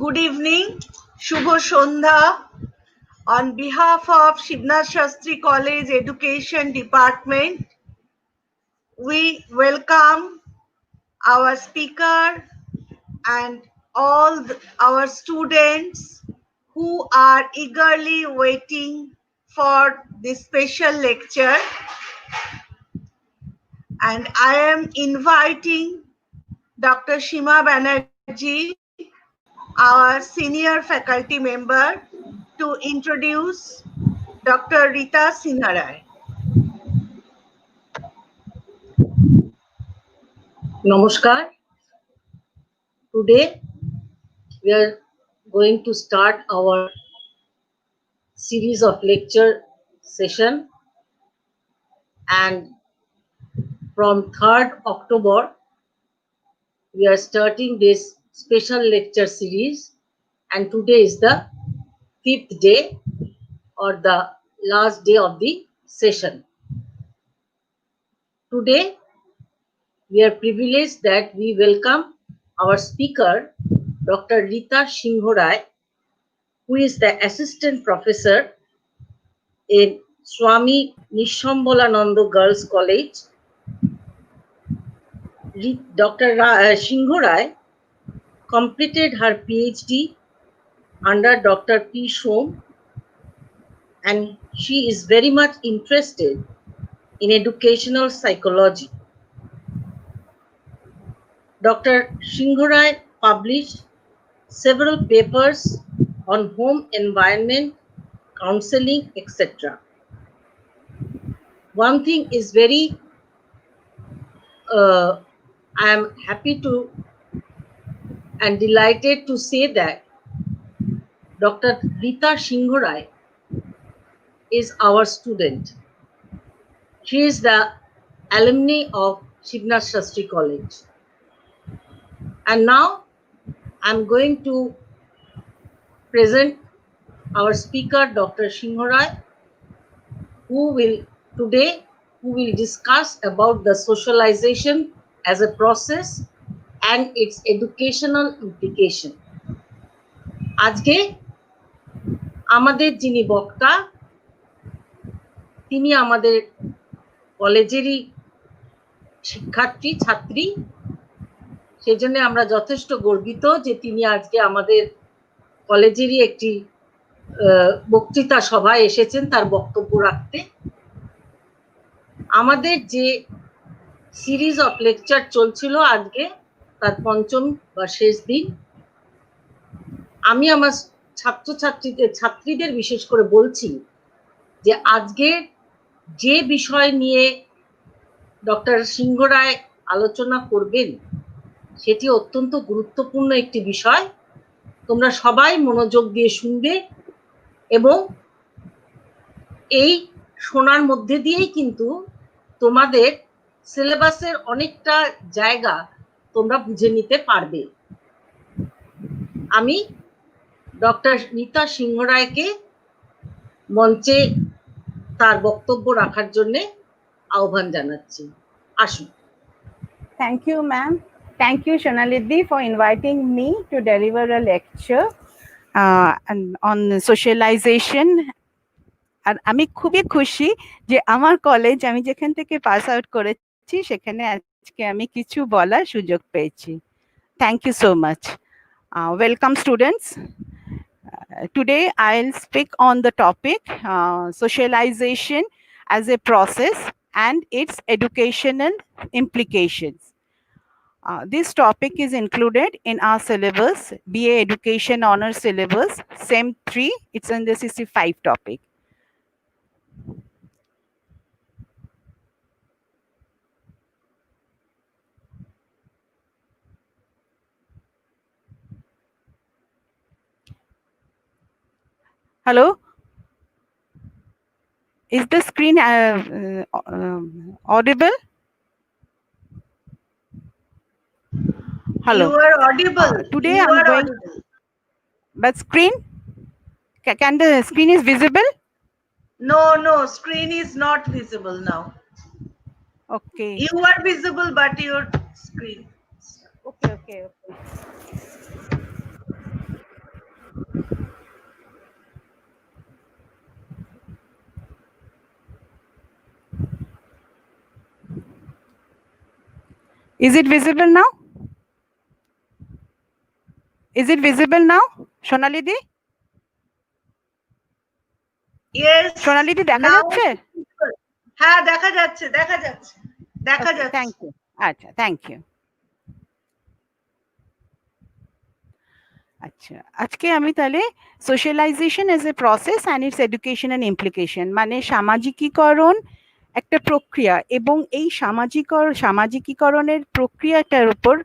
Good evening, Shubho Shondha. On behalf of Shivnath Shastri College Education Department, we welcome our speaker and all our students who are eagerly waiting for this special lecture. And I am inviting Dr. Shima Banerjee, our senior faculty member, to introduce Dr. Rita Singha Roy. Namaskar. Today we are going to start our series of lecture session, and from 3rd October we are starting this special lecture series, and today is the 5th day or the last day of the session. Today we are privileged that we welcome our speaker Dr. Rita Singha Roy, who is the assistant professor in Swami Nishambholananda Girls College. Dr. Singha Roy completed her PhD under Dr. P. Shom, and she is very much interested in educational psychology. Dr. Singha Roy published several papers on home environment, counseling, etc. One thing is very I am happy to and delighted to say that Dr. Rita Singha Roy is our student. She is the alumni of Shivnath Shastri College. And now I'm going to present our speaker, Dr. Singha Roy, who will discuss about the socialization as a process and its educational implication. আজকে আমাদের যিনি বক্তা তিনি আমাদের কলেজেরই শিক্ষার্থী ছাত্রী, সেজন্য আমরা যথেষ্ট গর্বিত যে তিনি আজকে আমাদের কলেজেরই একটি বক্তৃতা সভায় এসেছেন তার বক্তব্য রাখতে। আমাদের যে সিরিজ অফ লেকচার চলছিল আজকে তার পঞ্চম বা শেষ দিন, আমি আমার ছাত্রীদের বিশেষ করে বলছি যে আজকে যে বিষয় নিয়ে ডক্টর সিংহ রায় আলোচনা করবেন সেটি অত্যন্ত গুরুত্বপূর্ণ একটি বিষয়। তোমরা সবাই মনোযোগ দিয়ে শুনবে এবং এই শোনার মধ্যে দিয়েই কিন্তু তোমাদের সিলেবাসের অনেকটা জায়গা তোমরা বুঝে নিতে পারবে। আমি ডক্টর রীতা সিংহ রায়কে মঞ্চে তার বক্তব্য রাখার জন্য আহ্বান জানাচ্ছি। আসুন। Thank you, ma'am. Thank you, Shonalidhi, for inviting me to deliver a lecture on socialization. আর আমি খুবই খুশি যে আমার কলেজ আমি যেখান থেকে পাস আউট করেছি সেখানে আজকে আমি কিছু বলার সুযোগ পেয়েছি। Thank you so much. Welcome, students. Today I'll speak on the topic socialization as a process and its educational implications. This topic is included in our syllabus, BA Education Honors Syllabus, SEM 3. It's in the CC5 topic. Hello? Is the screen audible? Hello. You are audible. Today you I'm are going. audible. But screen? Can the screen is visible? No, screen is not visible now. Okay. You are visible, but your screen. Okay. Is it visible now? Is it visible now, Sonali di? Yes, Sonali di দেখা now যাচ্ছে? হ্যাঁ দেখা যাচ্ছে, দেখা যাচ্ছে, দেখা Okay, যাচ্ছে। thank you. আচ্ছা, thank you. আচ্ছা, আজকে আমি তাহলে socialisation as a process and it's education and implication, মানে সামাজিকীকরণ একটা প্রক্রিয়া এবং এই সামাজিকীকরণের প্রক্রিয়াটার উপর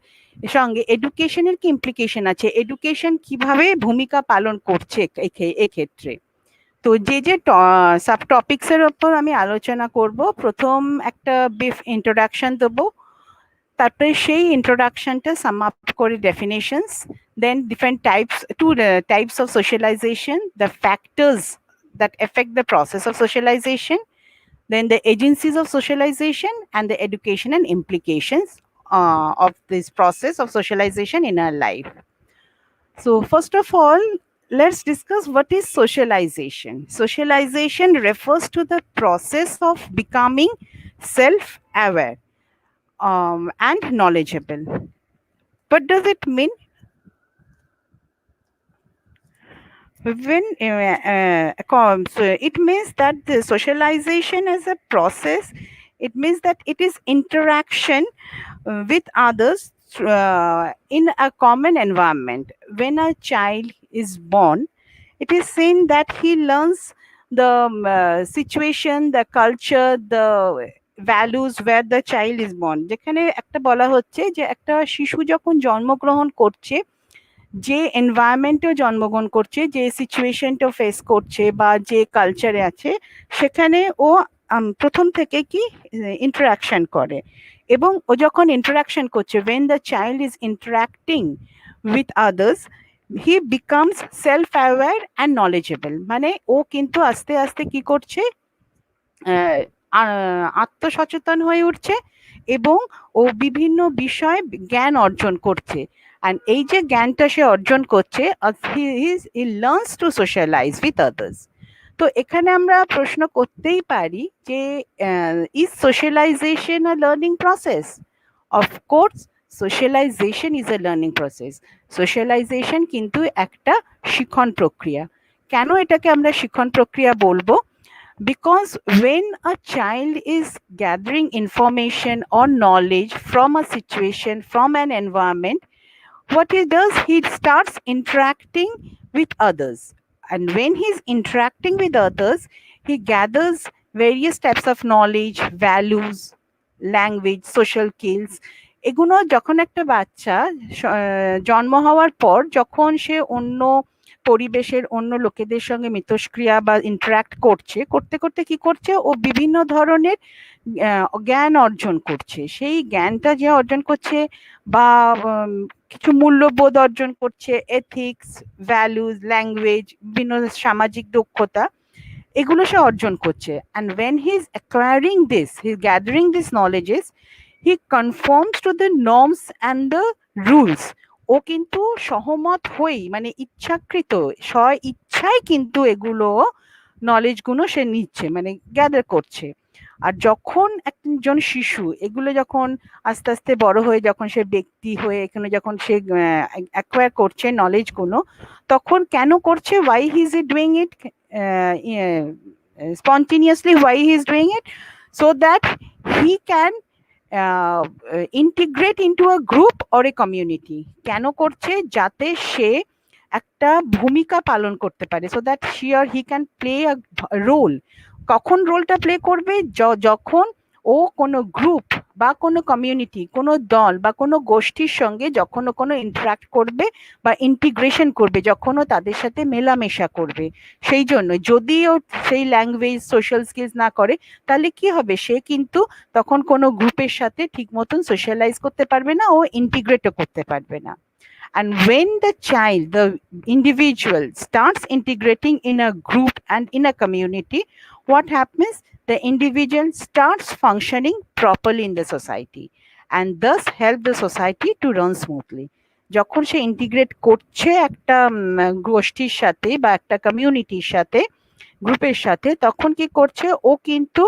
সঙ্গে এডুকেশনের কি ইমপ্লিকেশন আছে, এডুকেশন কিভাবে ভূমিকা পালন করছে এক্ষেত্রে। তো যে সাব টপিকস এর উপর আমি আলোচনা করব, প্রথম একটা ব্রিফ ইন্ট্রোডাকশন দেবো, তারপরে সেই ইন্ট্রোডাকশনটা সাম আপ করে definitions, then different types of socialisation, the factors that affect the process of socialization, then the agencies of socialization and the education and implications of this process of socialization in our life. So first of all, let's discuss what is socialization. Socialization refers to the process of becoming self-aware and knowledgeable. What does it mean? So it means that the socialization as a process, it means that it is interaction with others in a common environment. When a child is born, it is seen that he learns the situation, the culture, the values where the child is born. যেখানে একটা বলা হচ্ছে যে একটা শিশু যখন জন্মগ্রহণ করছে, যে এনভায়রনমেন্টে জন্মগ্রহণ করছে, যে সিচুয়েশনটা ফেস করছে বা যে কালচারে আছে, সেখানে ও প্রথম থেকে কি ইন্টারাকশন করে, এবং ও যখন ইন্টারাকশন করছে, when the child is interacting with others, he becomes self aware and knowledgeable, মানে ও কিন্তু আস্তে আস্তে কি করছে, আত্মসচেতন হয়ে উঠছে এবং ও বিভিন্ন বিষয় জ্ঞান অর্জন করছে। and এই যে জ্ঞানটা সে অর্জন করছে, he learns to socialize with others. তো এখানে আমরা প্রশ্ন করতেই পারি যে is socialization a learning process? Of course, socialization is a learning process. Socialization কিন্তু একটা শিক্ষণ প্রক্রিয়া। কেন এটাকে আমরা শিক্ষণ প্রক্রিয়া বলবো? Because when a child is gathering information or knowledge from a situation, from an environment, what he does, he starts interacting with others. And when he's interacting with others, he gathers various types of knowledge, values, language, social skills. এগুলো যখন একটা বাচ্চা জন্ম হওয়ার পর যখন সে অন্য পরিবেশের অন্য লোকেদের সঙ্গে মিথস্ক্রিয়া বা ইন্টারাক্ট করছে, করতে করতে কি করছে, ও বিভিন্ন ধরনের জ্ঞান অর্জন করছে। সেই জ্ঞানটা যে অর্জন করছে বা কিছু মূল্যবোধ অর্জন করছে, এথিক্স, ভ্যালুজ, ল্যাঙ্গুয়েজ, বিভিন্ন সামাজিক দক্ষতা, এগুলো সে অর্জন করছে। and when he is acquiring this, he is gathering these knowledges, he conforms to the norms and the rules. ও কিন্তু সহমত হই, মানে ইচ্ছাকৃত, স্ব ইচ্ছায় কিন্তু এগুলো নলেজগুলো সে নিচ্ছে, মানে গ্যাদার করছে। আর যখন একজন শিশু এগুলো যখন আস্তে আস্তে বড় হয়ে, যখন সে ব্যক্তি হয়ে এখানে যখন সে অ্যাকোয়ার করছে নলেজগুলো, তখন কেন করছে, why he is doing it spontaneously, why he is doing it, so that he can integrate into a group or a community. কেন করছে, যাতে সে একটা ভূমিকা পালন করতে পারে, so that she or he can play a role. কখন রোলটা প্লে করবে, যখন ও কোনো গ্রুপ বা কোনো কমিউনিটি, কোনো দল বা কোনো গোষ্ঠীর সঙ্গে যখন ও কোনো ইন্টারাক্ট করবে বা ইন্টিগ্রেশন করবে, যখন ও তাদের সাথে মেলামেশা করবে। সেই জন্য যদি ও সেই ল্যাঙ্গুয়েজ, সোশ্যাল স্কিলস না করে, তাহলে কি হবে, সে কিন্তু তখন কোনো গ্রুপের সাথে ঠিক মতন সোশ্যালাইজ করতে পারবে না, ও ইন্টিগ্রেটও করতে পারবে না। And when the child, the individual starts integrating in a group and in a community, what happens? The individual starts functioning properly in the society and thus help the society to run smoothly. যখন সে integrate করছে একটা গোষ্ঠীর সাথে বা একটা কমিউনিটির সাথে, গ্রুপের সাথে, তখন কি করছে, ও কিন্তু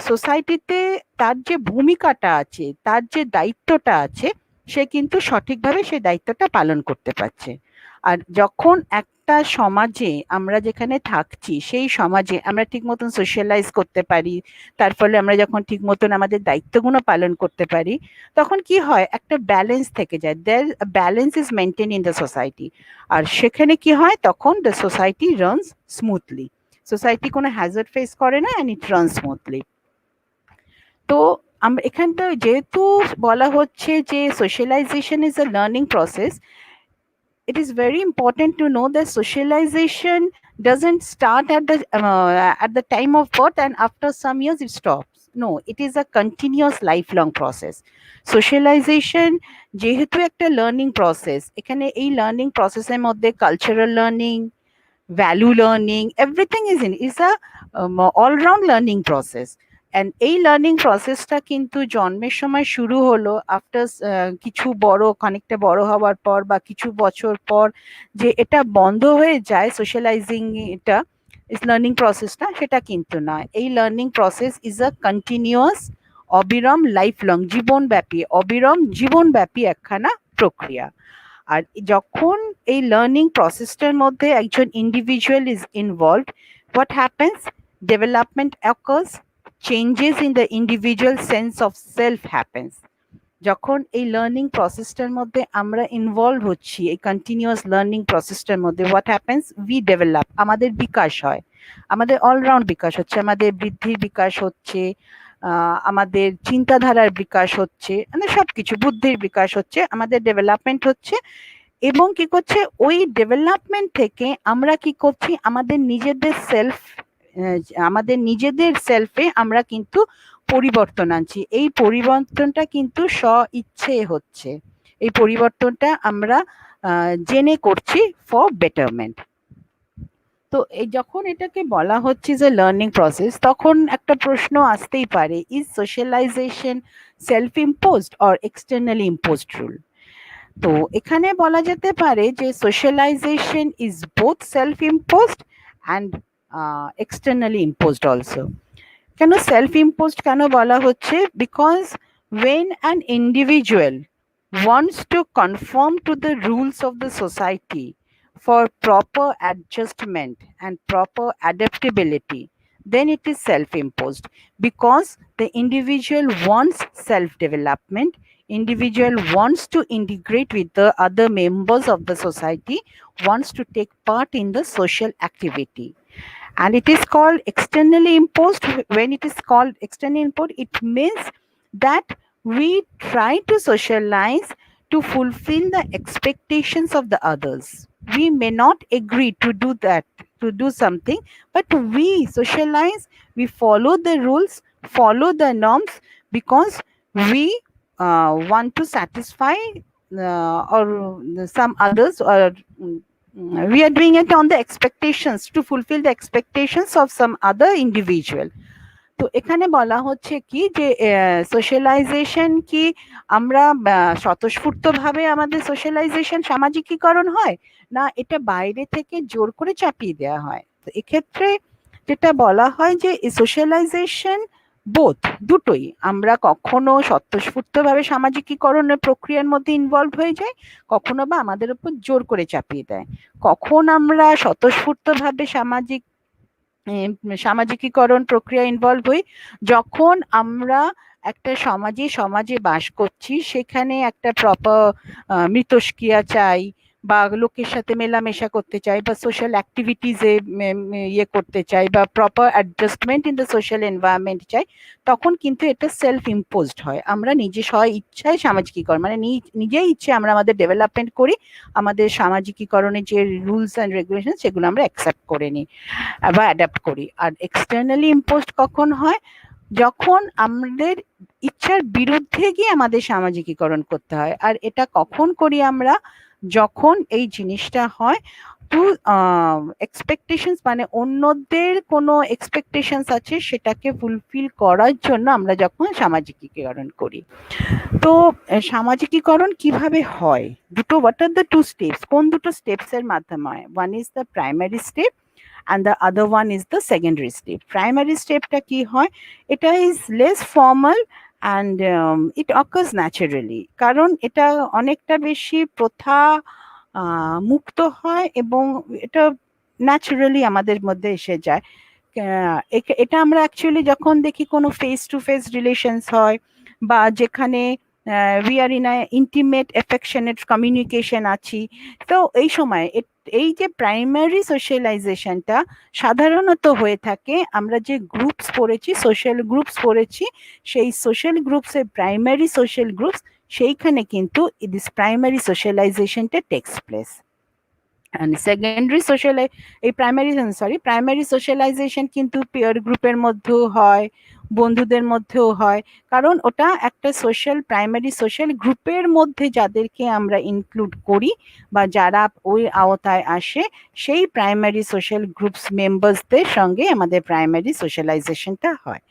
সোসাইটিতে তার যে ভূমিকাটা আছে, তার যে দায়িত্বটা আছে, সে কিন্তু সঠিকভাবে সেই দায়িত্বটা পালন করতে পারছে। আর যখন একটা সমাজে আমরা যেখানে থাকছি, সেই সমাজে আমরা ঠিক মতন সোশ্যালাইজ করতে পারি, তার ফলে আমরা যখন ঠিক মতন আমাদের দায়িত্বগুলো পালন করতে পারি, তখন কি হয়, একটা ব্যালেন্স থেকে যায়, there balance is maintain in the society. আর সেখানে কি হয়, তখন the society runs smoothly, society কোনো হ্যাজার্ড ফেস করে না, অ্যান্ড ইট রান স্মুথলি। তো আমরা এখানটা যেহেতু বলা হচ্ছে যে socialisation is a learning process, it is very important to know that socialization doesn't start at the time of birth and after some years it stops. No, it is a continuous lifelong process. Socialization যেহেতু একটা learning process, এখানে এই learning প্রসেসের মধ্যে cultural learning, value learning, everything is a all round learning process. And এই learning প্রসেসটা কিন্তু জন্মের সময় শুরু হলো, আফটার কিছু বড়, খানিকটা বড় হওয়ার পর বা কিছু বছর পর যে এটা বন্ধ হয়ে যায় সোশ্যালাইজিং, এটা ইস লার্নিং প্রসেসটা, সেটা কিন্তু নয়। এই learning process is a continuous, অবিরাম, লাইফ লং, জীবনব্যাপী, অবিরাম জীবনব্যাপী একখানা প্রক্রিয়া। আর যখন এই লার্নিং প্রসেসটার মধ্যে একজন individual is involved, what happens, development occurs, changes in the individual sense of self happens. যখন এই লার্নিং প্রসেসটার মধ্যে আমরা ইনভলভ হচ্ছি, এই কন্টিনিউয়াস লার্নিং প্রসেসটার মধ্যে, হোয়াট হ্যাপেন্স, উই ডেভেলপ, আমাদের বিকাশ হয়, আমাদের অলরাউন্ড বিকাশ হচ্ছে, আমাদের বৃদ্ধির বিকাশ হচ্ছে, আমাদের চিন্তাধারার বিকাশ হচ্ছে, মানে সবকিছু, বুদ্ধির বিকাশ হচ্ছে, আমাদের ডেভেলপমেন্ট হচ্ছে। এবং কি করছে, ওই ডেভেলপমেন্ট থেকে আমরা কি করছি, আমাদের নিজেদের সেলফ, আমাদের নিজেদের সেলফে আমরা কিন্তু পরিবর্তন আনছি। এই পরিবর্তনটা কিন্তু স্ব ইচ্ছে হচ্ছে, এই পরিবর্তনটা আমরা জেনে করছি ফর বেটারমেন্ট। তো এই যখন এটাকে বলা হচ্ছে যে লার্নিং প্রসেস, তখন একটা প্রশ্ন আসতেই পারে, is socialisation self imposed or externally imposed rule? তো এখানে বলা যেতে পারে যে socialisation is both self imposed and externally imposed also. কেন সেলফ ইম্পোজড কেন বলা হচ্ছে? Because when an individual wants to conform to the rules of the society for proper adjustment and proper adaptability, then it is self-imposed, because the individual wants self-development, individual wants to integrate with the other members of the society, wants to take part in the social activity. And it is called externally imposed. When it is called externally imposed, it means that we try to socialize to fulfill the expectations of the others. We may not agree to do that, to do something, but we socialize, we follow the rules, follow the norms, because we want to satisfy or some others, or we are doing it on the expectations, to fulfill the expectations of some other individual. তো এখানে বলা হচ্ছে কি যে socialisation কি আমরা স্বতঃস্ফূর্তভাবে আমাদের সোশ্যালাইজেশন সামাজিকীকরণ হয়, না এটা বাইরে থেকে জোর করে চাপিয়ে দেওয়া হয়? তো এক্ষেত্রে যেটা বলা হয় যে সোশ্যালাইজেশন বোথ, দুটোই, আমরা কখনো স্বতঃস্ফূর্তভাবে সামাজিকীকরণের প্রক্রিয়ার মধ্যে ইনভলভ হয়ে যাই, কখনো বা আমাদের উপর জোর করে চাপিয়ে দেয়। কখন আমরা স্বতঃস্ফূর্তভাবে সামাজিকীকরণ প্রক্রিয়া ইনভলভ হই? যখন আমরা একটা সমাজে বাস করছি, সেখানে একটা প্রপার মিথস্ক্রিয়া চাই, বা লোকের সাথে মেলামেশা করতে চাই, বা সোশ্যাল অ্যাক্টিভিটিসে ইয়ে করতে চাই, বা proper adjustment in the social environment চাই, তখন কিন্তু এটা সেলফ ইম্পোজড হয়। আমরা নিজে স্ব ইচ্ছায় সামাজিকীকরণ, মানে নিজেই ইচ্ছে আমরা আমাদের ডেভেলপমেন্ট করি, আমাদের সামাজিকীকরণের যে রুলস অ্যান্ড রেগুলেশন, সেগুলো আমরা অ্যাকসেপ্ট করে নিই বা অ্যাডাপ্ট করি। আর এক্সটার্নালি ইম্পোজড কখন হয়? যখন আমাদের ইচ্ছার বিরুদ্ধে গিয়ে আমাদের সামাজিকীকরণ করতে হয়। আর এটা কখন করি আমরা? যখন এই জিনিসটা হয় কিন্তু এক্সপেকটেশনস মানে অন্যদের কোনো এক্সপেকটেশনস আছে সেটাকে ফুলফিল করার জন্য আমরা যখন সামাজিকীকরণ করি। তো সামাজিকীকরণ কিভাবে হয়? What are the two steps? কোন দুটো স্টেপস এর মাধ্যমে হয়? One is the primary step and the other one is the secondary step. Primary step টা কি হয়? এটা is less formal and it occurs naturally. কারণ এটা অনেকটা বেশি প্রথা মুক্ত হয় এবং এটা ন্যাচারালি আমাদের মধ্যে এসে যায়। এটা আমরা অ্যাকচুয়ালি যখন দেখি কোনো ফেস টু ফেস রিলেশনস হয় বা যেখানে we are in a intimate affectionate communication আছি, তো এই সময় এই যে প্রাইমারি সোশ্যালাইজেশনটা সাধারণত হয়ে থাকে, আমরা যে গ্রুপস পড়েছি, সোশ্যাল গ্রুপস পড়েছি, সেই সোশ্যাল গ্রুপসের প্রাইমারি সোশ্যাল গ্রুপস, সেইখানে কিন্তু দিস প্রাইমারি সোশ্যালাইজেশনটা takes place. and secondary social এই প্রাইমারি সোশ্যালাইজেশন কিন্তু পিয়ার গ্রুপের মধ্যেও হয়, বন্ধুদের মধ্যেও হয়, কারণ ওটা একটা প্রাইমারি সোশ্যাল গ্রুপের মধ্যে যাদেরকে আমরা ইনক্লুড করি বা যারা ওই আওতায় আসে, সেই প্রাইমারি সোশ্যাল গ্রুপস মেম্বার্সদের সঙ্গে আমাদের প্রাইমারি সোশ্যালাইজেশনটা হয়।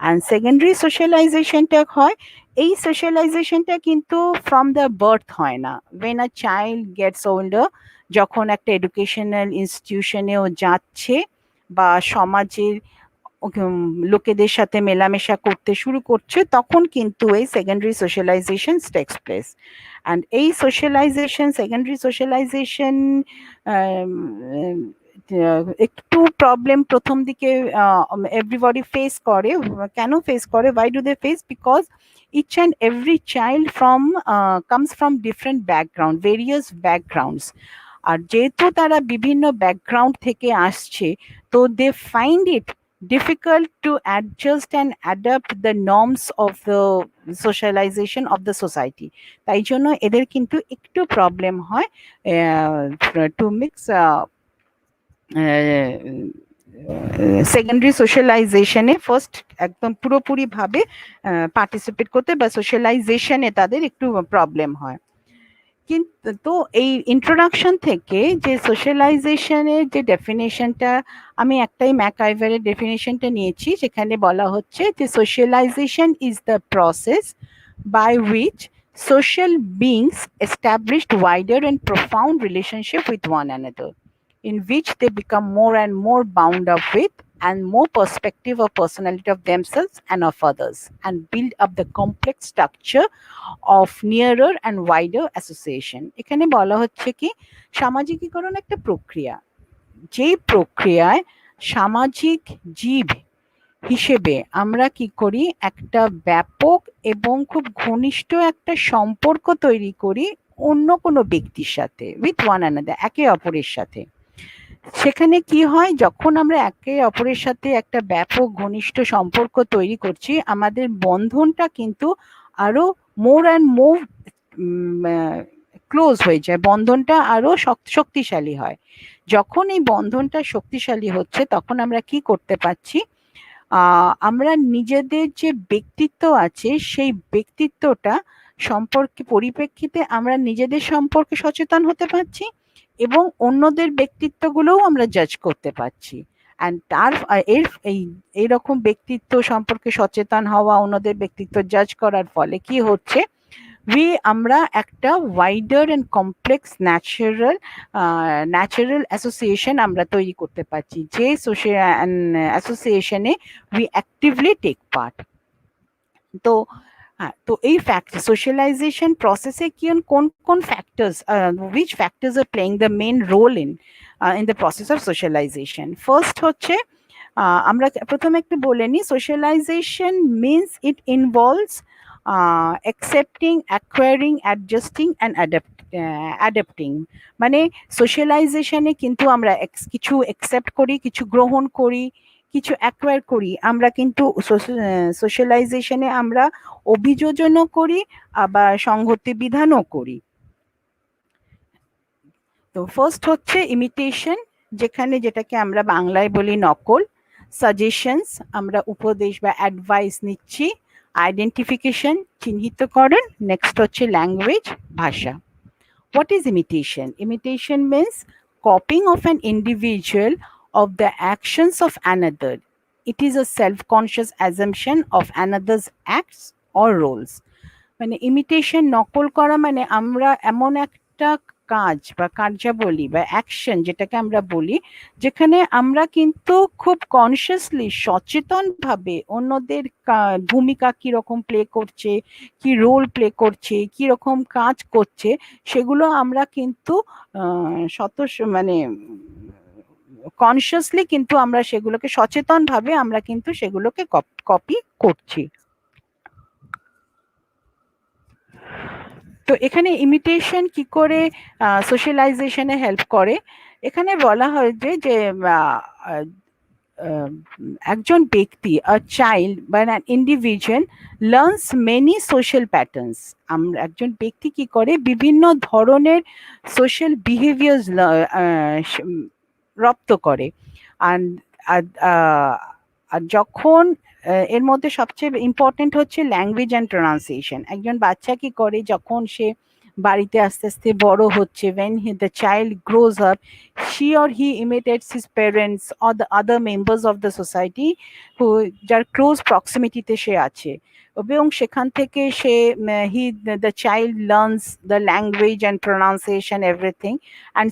and সেকেন্ডারি সোশ্যালাইজেশনটা হয়, এই সোশ্যালাইজেশনটা কিন্তু ফ্রম দ্য বার্থ হয় না। when a child gets older, যখন একটা এডুকেশনাল ইনস্টিটিউশনেও যাচ্ছে বা সমাজের লোকেদের সাথে মেলামেশা করতে শুরু করছে, তখন কিন্তু এই secondary socialisation takes place. And এই সোশ্যালাইজেশন, সেকেন্ডারি সোশ্যালাইজেশন একটু প্রবলেম প্রথম দিকে এভরিবডি ফেস করে। কেন ফেস করে? Why do they face? Because each and every child comes from different background, various backgrounds. আর যেহেতু তারা বিভিন্ন ব্যাকগ্রাউন্ড থেকে আসছে, তো they find it difficult to adjust and adapt the norms of the socialization of the society. তাই জন্য এদের কিন্তু একটু প্রবলেম হয় টু মিক্স সেকেন্ডারি সোশ্যালাইজেশনে ফার্স্ট একদম পুরোপুরি ভাবে পার্টিসিপেট করতে বা সোশ্যালাইজেশনে তাদের একটু প্রবলেম হয়। কিন্তু তো এই ইন্ট্রোডাকশন থেকে যে সোশ্যালাইজেশনের যে ডেফিনেশনটা, আমি একটাই ম্যাকআইভারের ডেফিনেশনটা নিয়েছি, সেখানে বলা হচ্ছে যে socialisation is the process by which social beings established wider and profound relationship with one another, in which they become more and more bound up with and more perspective or personality of themselves and of others, and build up the complex structure of nearer and wider association. এখানে বলা হচ্ছে কি, সামাজিকীকরণ একটা প্রক্রিয়া, যেই প্রক্রিয়ায় সামাজিক জীব হিসেবে আমরা কি করি, একটা ব্যাপক এবং খুব ঘনিষ্ঠ একটা সম্পর্ক তৈরি করি অন্য কোনো ব্যক্তির সাথে, উইথ ওয়ান অ্যানাদার, একে অপরের সাথে। সেখানে কি হয়, যখন আমরা একে অপরের সাথে একটা ব্যাপক ঘনিষ্ঠ সম্পর্ক তৈরি করছি, আমাদের বন্ধনটা কিন্তু আরো মোর অ্যান্ড মোর ক্লোজ হয়ে যায়, বন্ধনটা আরো শক্তিশালী হয়। যখন এই বন্ধনটা শক্তিশালী হচ্ছে, তখন আমরা কি করতে পারছি, আমরা নিজেদের যে ব্যক্তিত্ব আছে, সেই ব্যক্তিত্বটা সম্পর্কে পরিপ্রেক্ষিতে আমরা নিজেদের সম্পর্কে সচেতন হতে পারছি এবং অন্যদের ব্যক্তিত্বগুলোও আমরা জাজ করতে পারছি। অ্যান্ড এইরকম ব্যক্তিত্ব সম্পর্কে সচেতন হওয়া, অন্যদের ব্যক্তিত্ব জাজ করার ফলে কি হচ্ছে, আমরা একটা wider and complex natural association আমরা তৈরি করতে পারছি, যে অ্যাসোসিয়েশনে উই অ্যাক্টিভলি টেক পার্ট। তো তো এই সোশ্যালাইজেশন প্রসেসে কোন কোন factors, which factors are playing the main role in the process of socialization? First হচ্ছে, আমরা প্রথমে একটু বলে নিই, socialisation means it involves accepting, acquiring, adjusting and adapting. মানে সোশ্যালাইজেশনে কিন্তু আমরা কিছু অ্যাকসেপ্ট করি, কিছু গ্রহণ করি, কিছু অ্যাকোয়ার করি। আমরা কিন্তু সোশ্যালাইজেশনে আমরা অভিযোজনও করি, আবার সংহতি বিধানও করি। তো ফার্স্ট হচ্ছে ইমিটেশন, যেটাকে আমরা বাংলায় বলি নকল। সাজেশনস, আমরা উপদেশ বা অ্যাডভাইস নিচ্ছি। আইডেন্টিফিকেশন, চিহ্নিতকরণ। নেক্সট হচ্ছে ল্যাঙ্গুয়েজ, ভাষা। What is imitation? Imitation means copying of an individual of the actions of another. It is a self-conscious assumption of another's acts or roles. মানে ইমিটেশন নকল করা মানে আমরা এমন একটা কাজ বা কার্যাবলী বা অ্যাকশন যেটাকে আমরা বলি, যেখানে আমরা কিন্তু খুব কনসিয়াসলি সচেতন ভাবে অন্যদের ভূমিকা কিরকম প্লে করছে, কি রোল প্লে করছে, কি রকম কাজ করছে, সেগুলো আমরা কিন্তু শত মানে কনসিয়াসলি কিন্তু আমরা সেগুলোকে সচেতন ভাবে আমরা কিন্তু সেগুলোকে কপি করছি। তো এখানে ইমিটেশন কি করে সোশ্যালাইজেশনে হেল্প করে, এখানে বলা হয় যে একজন ব্যক্তি আ চাইল্ড বা an individual learns many social patterns. আমরা একজন ব্যক্তি কি করে বিভিন্ন ধরনের সোশ্যাল বিহেভিয়ার্স রপ্ত করে। আর আর যখন এর মধ্যে সবচেয়ে ইম্পর্টেন্ট হচ্ছে ল্যাঙ্গুয়েজ অ্যান্ড প্রোনাউন্সিয়েশন। একজন বাচ্চা কি করে যখন সে বাড়িতে আস্তে আস্তে বড় হচ্ছে, when the child grows up, she or he imitates his parents or the other members of the society who যার ক্লোজ প্রক্সিমিটিতে সে আছে, এবং সেখান থেকে সে the child learns the language and pronunciation everything and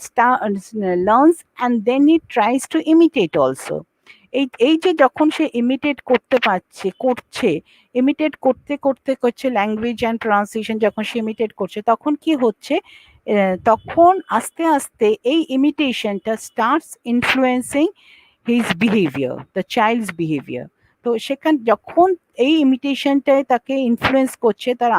learns, and then he tries to imitate also. এই যে যখন সে imitate করছে, imitate করছে ল্যাঙ্গুয়েজ অ্যান্ড প্রনাউন্সিয়েশন যখন সে ইমিটেট করছে, তখন কি হচ্ছে, তখন আস্তে আস্তে এই ইমিটেশনটা starts influencing his behaviour, the child's behaviour. তো যখন এই ইমিটেশনটায় তাকে ইনফ্লুয়েন্স করছে, তার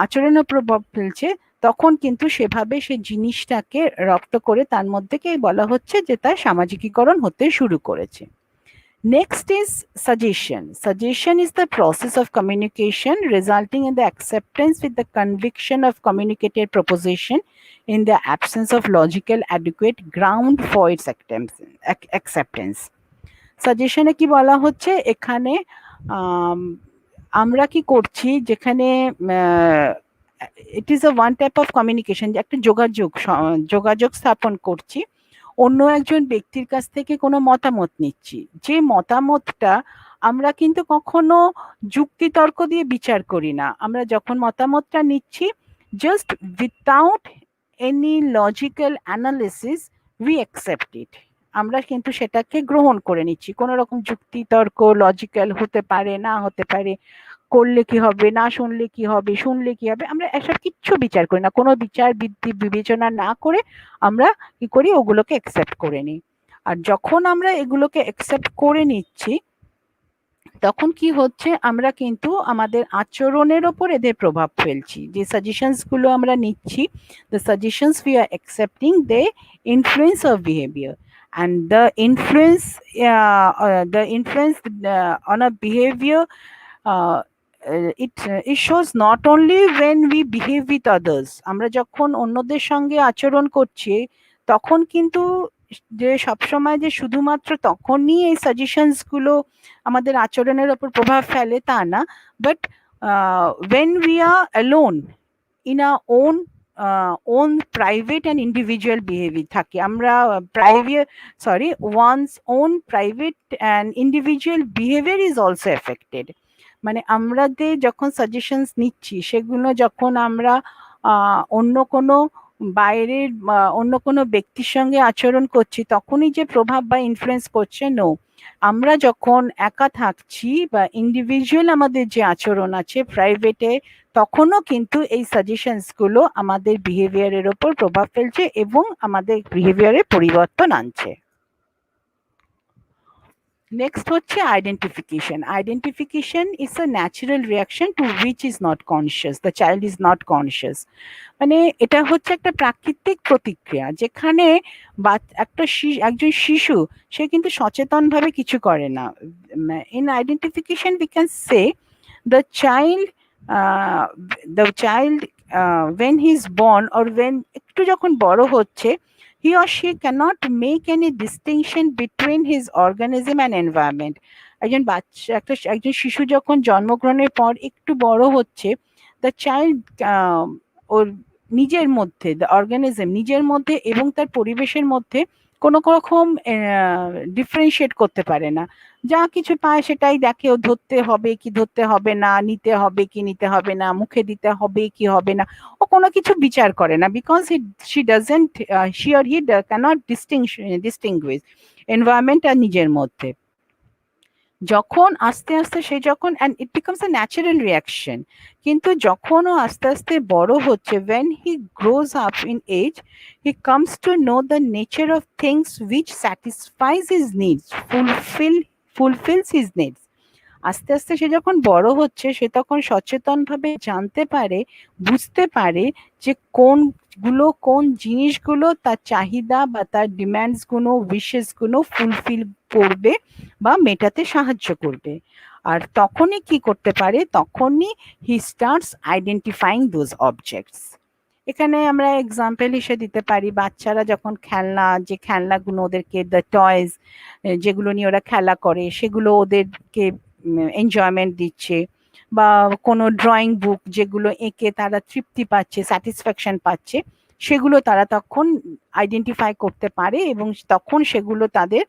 আচরণে প্রভাব ফেলছে, তখন কিন্তু সেভাবে সে জিনিসটাকে রপ্ত করে তার মধ্যেকেই বলা হচ্ছে যে তার সামাজিকীকরণ হতে শুরু করেছে। Next is suggestion. Suggestion is the process of communication resulting in the acceptance with the conviction of communicated proposition in the absence of logical adequate ground for its acceptance. সাজেশনে কি বলা হচ্ছে, এখানে আমরা কি করছি, যেখানে it is a one type of communication, যে একটা যোগাযোগ স্থাপন করছি, অন্য একজন ব্যক্তির কাছ থেকে কোনো মতামত নিচ্ছি, যে মতামতটা আমরা কিন্তু কখনো যুক্তিতর্ক দিয়ে বিচার করি না। আমরা যখন মতামতটা নিচ্ছি, just without any logical analysis we accept it. আমরা কিন্তু সেটাকে গ্রহণ করে নিচ্ছি, কোনো রকম যুক্তিতর্ক লজিক্যাল হতে পারে, না হতে পারে, করলে কি হবে, না শুনলে কি হবে, শুনলে কি হবে, আমরা এসব কিচ্ছু বিচার করি না, কোনো বিচার বিবেচনা না করে আমরা কি করি, ওগুলোকে অ্যাকসেপ্ট করে নিই। আর যখন আমরা এগুলোকে অ্যাকসেপ্ট করে নিচ্ছি, তখন কি হচ্ছে, আমরা কিন্তু আমাদের আচরণের ওপর এদের প্রভাব ফেলছি। যে সাজেশনস গুলো আমরা নিচ্ছি, the suggestions we are accepting, they influence our behavior, and the influence on our behavior, it shows not only when we behave with others, আমরা যখন অন্যদের সঙ্গে আচরণ করছি, তখন কিন্তু যে সবসময় যে শুধুমাত্র তখনই এই সাজেশনস গুলো আমাদের আচরণের ওপর প্রভাব ফেলে তা না, but when we are alone in our own private and individual behavior থাকি, আমরা one's own private and individual behavior is also affected. মানে আমাদের যখন সাজেশনস নিচ্ছি, সেগুলো যখন আমরা অন্য কোনো বাইরের অন্য কোনো ব্যক্তির সঙ্গে আচরণ করছি, তখনই যে প্রভাব বা ইনফ্লুয়েন্স করছে, নো। আমরা যখন একা থাকছি বা ইন্ডিভিজুয়াল আমাদের যে আচরণ আছে প্রাইভেটে, তখনও কিন্তু এই সাজেশনস গুলো আমাদের বিহেভিয়ারের ওপর প্রভাব ফেলছে এবং আমাদের বিহেভিয়ারে পরিবর্তন আনছে। নেক্সট হচ্ছে identification. Identification is a natural reaction to which is not conscious, the child is not conscious. মানে এটা হচ্ছে একটা প্রাকৃতিক প্রতিক্রিয়া, যেখানে একজন শিশু সে কিন্তু সচেতনভাবে কিছু করে না। In identification we can say the child when he is born or when একটু যখন বড় হচ্ছে, he or she cannot make any distinction between his organism and environment. একজন শিশু যখন জন্মগ্রহণের পর একটু বড় হচ্ছে, the child ওর নিজের মধ্যে, দ্য অর্গানিজম নিজের মধ্যে এবং তার পরিবেশের মধ্যে কোনো রকম ডিফারেন্সিয়েট করতে পারে না। যা কিছু পায় সেটাই দেখে, ও ধরতে হবে কি ধরতে হবে না, নিতে হবে কি নিতে হবে না, মুখে দিতে হবে কি হবে না, ও কোনো কিছু বিচার করে না, because she doesn't, she or he cannot distinguish environment আর নিজের মধ্যে। যখন আস্তে আস্তে সে যখন, and it becomes a natural reaction, কিন্তু যখন ও আস্তে আস্তে বড় হচ্ছে, when he grows up in age, he comes to know the nature of things which satisfies his needs, fulfills his needs. আস্তে আস্তে সে যখন বড় হচ্ছে, সে তখন সচেতনভাবে জানতে পারে, বুঝতে পারে যে কোন জিনিসগুলো তার চাহিদা বা তার ডিমান্ডস গুলো, উইশেস গুলো ফুলফিল করবে বা মেটাতে সাহায্য করবে। আর তখনই কি করতে পারে, তখনই হি স্টার্টস আইডেন্টিফাইং দোজ অবজেক্টস। এখানে আমরা এক্সাম্পল হিসেবে দিতে পারি, বাচ্চারা যখন যে খেলনাগুলো ওদেরকে, দ্য টয়েস যেগুলো নিয়ে ওরা খেলা করে, সেগুলো ওদেরকে এনজয়মেন্ট দিচ্ছে, বা কোনো ড্রয়িং বুক যেগুলো এঁকে তারা তৃপ্তি পাচ্ছে, স্যাটিসফ্যাকশন পাচ্ছে, সেগুলো তারা তখন আইডেন্টিফাই করতে পারে এবং তখন সেগুলো তাদের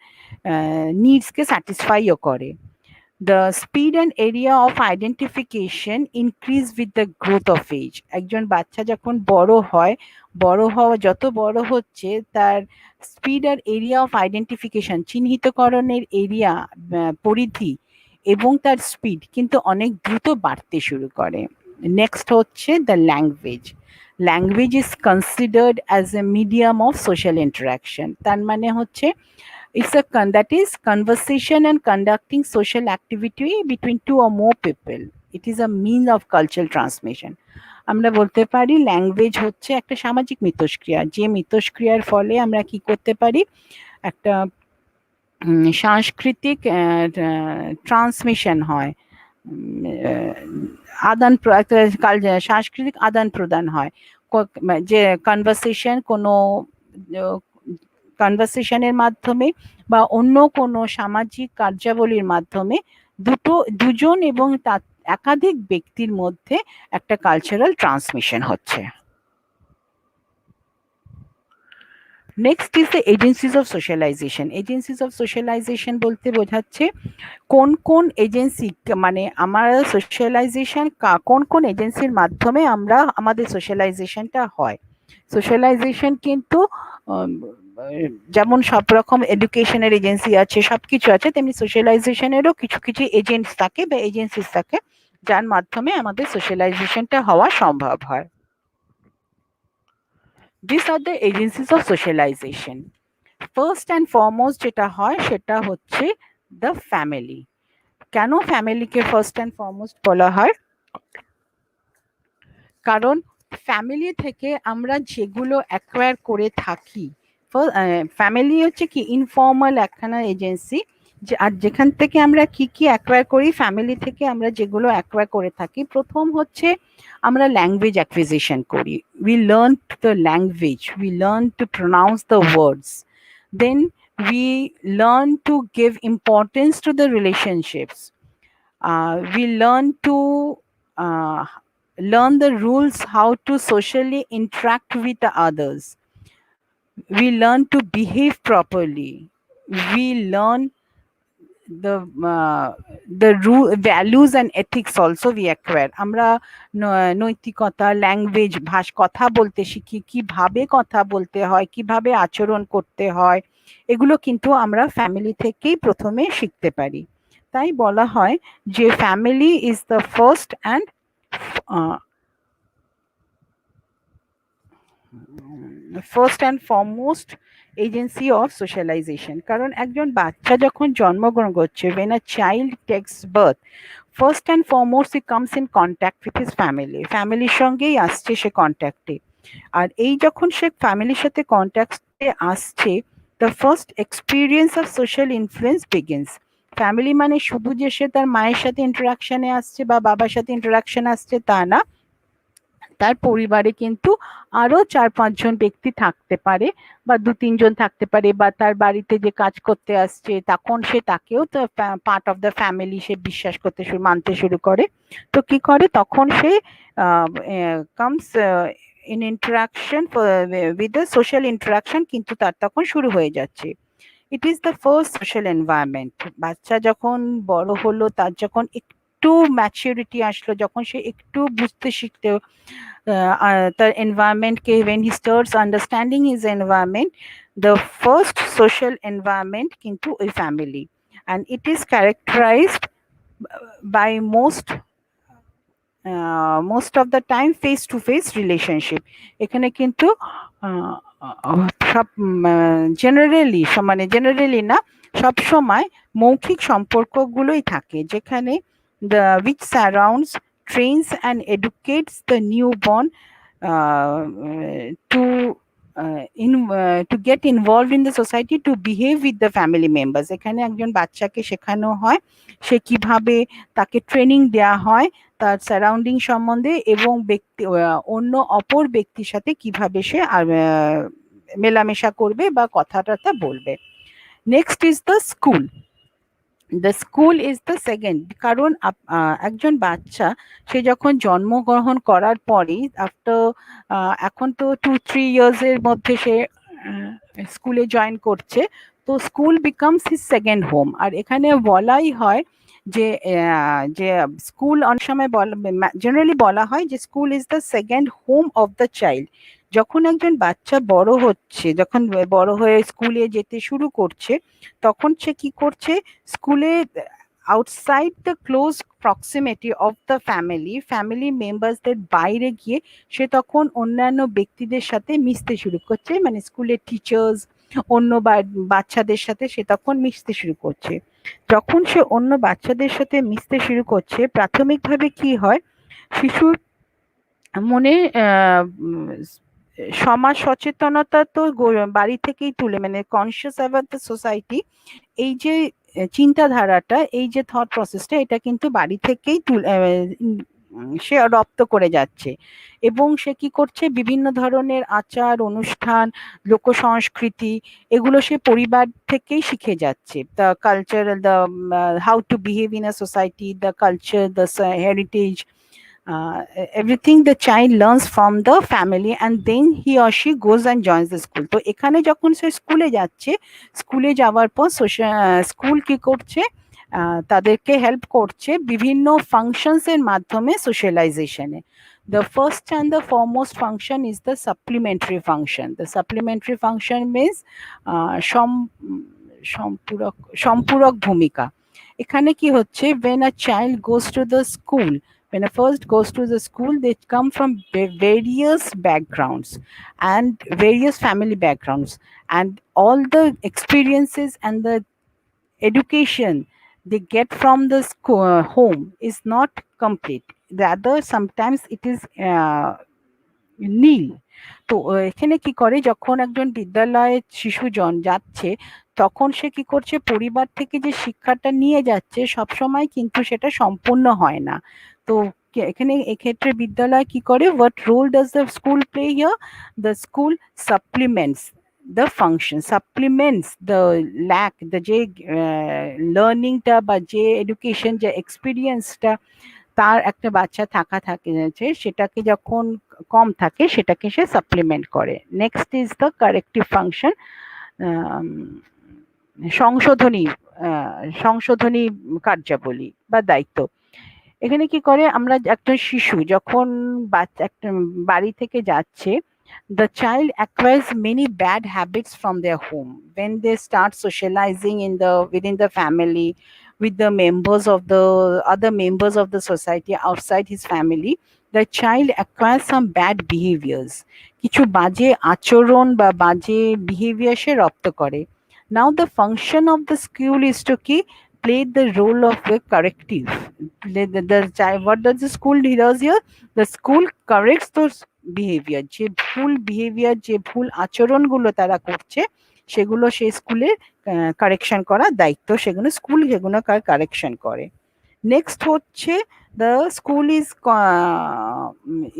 নিডসকে স্যাটিসফাইও করে। The speed and area of identification increase with the growth of age. একজন বাচ্চা যখন যত বড় হচ্ছে, তার স্পিড আর এরিয়া অফ আইডেন্টিফিকেশন, চিহ্নিতকরণের এরিয়া, পরিধি এবং তার স্পিড কিন্তু অনেক দ্রুত বাড়তে শুরু করে। নেক্সট হচ্ছে the language. Language is considered as a medium of social interaction. তার মানে হচ্ছে that is conversation and conducting social activity between two or more people. It is a means of cultural transmission. আমরা বলতে পারি language হচ্ছে একটা সামাজিক মিথস্ক্রিয়া, যে মিথস্ক্রিয়ার ফলে আমরা কি করতে পারি, একটা সাংস্কৃতিক ট্রান্সমিশন হয়, সাংস্কৃতিক আদান প্রদান হয়, যে কনভারসেশনের মাধ্যমে বা অন্য কোনো সামাজিক কার্যাবলীর মাধ্যমে দুজন এবং একাধিক ব্যক্তির মধ্যে একটা কালচারাল ট্রান্সমিশন হচ্ছে। Next is the agencies of socialisation. Agencies of socialisation বলতে বোঝাচ্ছে কোন এজেন্সি, মানে আমার সোশ্যালাইজেশন কোন এজেন্সির মাধ্যমে আমাদের সোশ্যালাইজেশনটা হয়। সোশ্যালাইজেশন কিন্তু যেমন সব রকম এডুকেশনের এজেন্সি আছে, সবকিছু আছে, তেমনি সোশ্যালাইজেশনেরও কিছু কিছু এজেন্টস থাকে বা এজেন্সিস থাকে, যার মাধ্যমে আমাদের সোশ্যালাইজেশনটা হওয়া সম্ভব হয়। These are the agencies of socialization. First and foremost যেটা হয় সেটা হচ্ছে the family. কেন ফ্যামিলিকে ফার্স্ট অ্যান্ড ফরমোস্ট বলা হয়? কারণ ফ্যামিলি থেকে আমরা যেগুলো অ্যাকোয়ার করে থাকি, ফ্যামিলি হচ্ছে কি ইনফর্মাল একখানা এজেন্সি, আর যেখান থেকে আমরা কি অ্যাকোয়ার করি, ফ্যামিলি থেকে আমরা যেগুলো অ্যাকোয়ার করে থাকি, প্রথম হচ্ছে আমরা ল্যাঙ্গুয়েজ অ্যাকুইজিশন করি। We learn the language, we learn to pronounce the words, then we learn to give importance to the relationships. We learn to learn the rules how to socially interact with the others. We learn to behave properly. We learn the values and ethics also we acquire. আমরা নৈতিকতা, language, কথা বলতে শিখি, কিভাবে কথা বলতে হয়, কিভাবে আচরণ করতে হয়, এগুলো কিন্তু আমরা ফ্যামিলি থেকেই প্রথমে শিখতে পারি। তাই বলা হয় যে family is the first and foremost agency of socialisation. কারণ একজন বাচ্চা যখন জন্মগ্রহণ করছে, when a child takes birth, first and foremost he comes in contact with his family. ফ্যামিলির সঙ্গেই আসছে সে কন্ট্যাক্টে। আর এই যখন সে ফ্যামিলির সাথে কন্ট্যাক্টে আসছে, the first experience of social influence begins. Family মানে শুধু যে সে তার মায়ের সাথে ইন্টারাকশনে আসছে বা বাবার সাথে ইন্টারাকশন আসছে তা না, তার পরিবারে কিন্তু আরো 4-5 জন ব্যক্তি থাকতে পারে বা 2-3 জন থাকতে পারে, বা তার বাড়িতে যে কাজ করতে আসছে তখন সে তাকেও পার্ট অফ দ্য ফ্যামিলি সে বিশ্বাস মানতে শুরু করে। তো কি করে, তখন সে comes in interaction with the social interaction কিন্তু তার তখন শুরু হয়ে যাচ্ছে। It is the first social environment. বাচ্চা যখন বড় হলো, তার যখন একটু ম্যাচিউরিটি আসলো, যখন সে একটু বুঝতে শিখতে তার এনভায়রনমেন্টকে, when he starts understanding his environment, the first social environment কিন্তু ওই family, and it is characterized by most of the time face to face relationship. এখানে কিন্তু সব জেনারেলি না, সব সময় মৌখিক সম্পর্কগুলোই থাকে, যেখানে the which surrounds, trains and educates the newborn uh, to to get involved in the society, to behave with the family members. এখানে একজন বাচ্চাকে শেখানো হয় সে কিভাবে, তাকে ট্রেনিং দেওয়া হয় তার সারাউন্ডিং সম্বন্ধে এবং অন্য অপর ব্যক্তির সাথে কিভাবে সে মেলামেশা করবে বা কথা বলবে। Next is the school. The school is the second, কারণ একজন বাচ্চা সে যখন জন্মগ্রহণ করার পরেই আফটার, এখন তো 2-3 ইয়ার্সের মধ্যে সে স্কুলে জয়েন করছে, তো school becomes his second home. আর এখানে বলাই হয় যে স্কুল অনেক সময় জেনারেলি বলা হয় যে school is the second home of the child. যখন একজন বাচ্চা বড় হচ্ছে, যখন বড় হয়ে স্কুলে যেতে শুরু করছে, তখন সে কি করছে, স্কুলে outside the close proximity of the family মেম্বার্সদের বাইরে গিয়ে সে তখন অন্যান্য ব্যক্তিদের সাথে মিশতে শুরু করছে, মানে স্কুলের টিচার্স, অন্য বাচ্চাদের সাথে সে তখন মিশতে শুরু করছে। যখন সে অন্য বাচ্চাদের সাথে মিশতে শুরু করছে, প্রাথমিকভাবে কি হয়, শিশুর মনে সমাজ সচেতনতা তো বাড়ি থেকেই তুলে, মানে কনসিয়াস অ্যাবাউট দ্য সোসাইটি, এই যে চিন্তাধারাটা, এই যে থট প্রসেসটা, এটা কিন্তু বাড়ি থেকেই সে রপ্ত করে যাচ্ছে। এবং সে কি করছে, বিভিন্ন ধরনের আচার অনুষ্ঠান, লোক সংস্কৃতি, এগুলো সে পরিবার থেকেই শিখে যাচ্ছে। The culture, the how to behave in a society, the culture, the heritage, everything the child learns from the family, and then he or she goes and joins the school. তো এখানে যখন সে স্কুলে যাচ্ছে, স্কুলে যাওয়ার পর স্কুল কি করছে, তাদেরকে হেল্প করছে বিভিন্ন ফাংশনস এর মাধ্যমে সোশ্যালাইজেশনে। The first and the foremost function is the supplementary function. The supplementary function means সম্পূরক ভূমিকা। এখানে কি হচ্ছে, when a child goes to the school, when a first goes to the school, they come from various backgrounds and various family backgrounds, and all the experiences and the education they get from the school, home is not complete. Rather, sometimes it is নীল। তো এখানে কি করে, যখন একজন বিদ্যালয়ে শিশু যাচ্ছে, তখন সে কি করছে, পরিবার থেকে যে শিক্ষাটা নিয়ে যাচ্ছে সবসময় কিন্তু সেটা সম্পূর্ণ হয় না। তো এখানে এক্ষেত্রে বিদ্যালয় কি করে, what role does the school play here? The school supplements the function, supplements the lack, the যে লার্নিংটা বা যে এডুকেশন, যে এক্সপিরিয়েন্সটা তার একটা বাচ্চা থাকে সেটাকে যখন কম থাকে, সেটাকে সে সাপ্লিমেন্ট করে। Next is the corrective function, সংশোধনী সংশোধনী কার্যাবলী বা দায়িত্ব। এখানে কি করে, আমরা একটা শিশু যখন একটা বাড়ি থেকে যাচ্ছে, the child acquires many bad habits from their home. When they start socializing within the family, with the members of the other members of the society outside his family, the child acquires some bad behaviors. কিছু বাজে আচরণ বা বাজে behaviour সে রপ্ত করে। Now the function of the school is to play the role of a corrective. What does the school does here? The school corrects those behavior, যে ভুল behaviour, যে ভুল আচরণগুলো তারা করছে, সেগুলো সেই স্কুলের কারেকশন করার দায়িত্ব, সেগুলো স্কুল সেগুলো কারেকশন করে। নেক্সট হচ্ছে, the school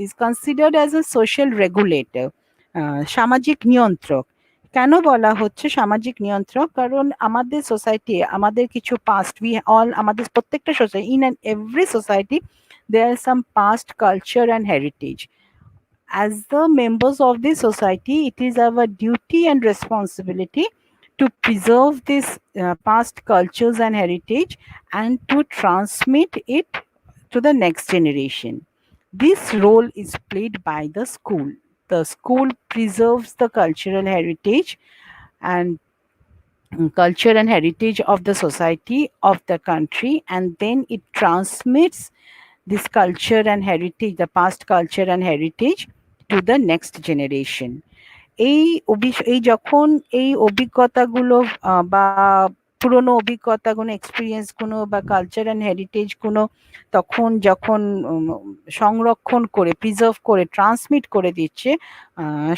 is considered as a social regulator, সামাজিক নিয়ন্ত্রক। কেন বলা হচ্ছে সামাজিক নিয়ন্ত্রক? কারণ আমাদের সোসাইটি, আমাদের কিছু পাস্ট, আমাদের প্রত্যেকটা society, in and every society there is some past culture and heritage, as the members of the society, it is our duty and responsibility to preserve this past cultures and heritage and to transmit it to the next generation. This role is played by the school. The school preserves the cultural heritage and culture and heritage of the society of the country, and then it transmits this culture and heritage, the past culture and heritage, to the next generation. এই যখন এই অভিজ্ঞতাগুলো বা পুরনো অভিজ্ঞতাগুলো এক্সপিরিয়েন্সগুলো বা culture and হেরিটেজগুলো তখন যখন সংরক্ষণ করে প্রিজার্ভ করে ট্রান্সমিট করে দিচ্ছে,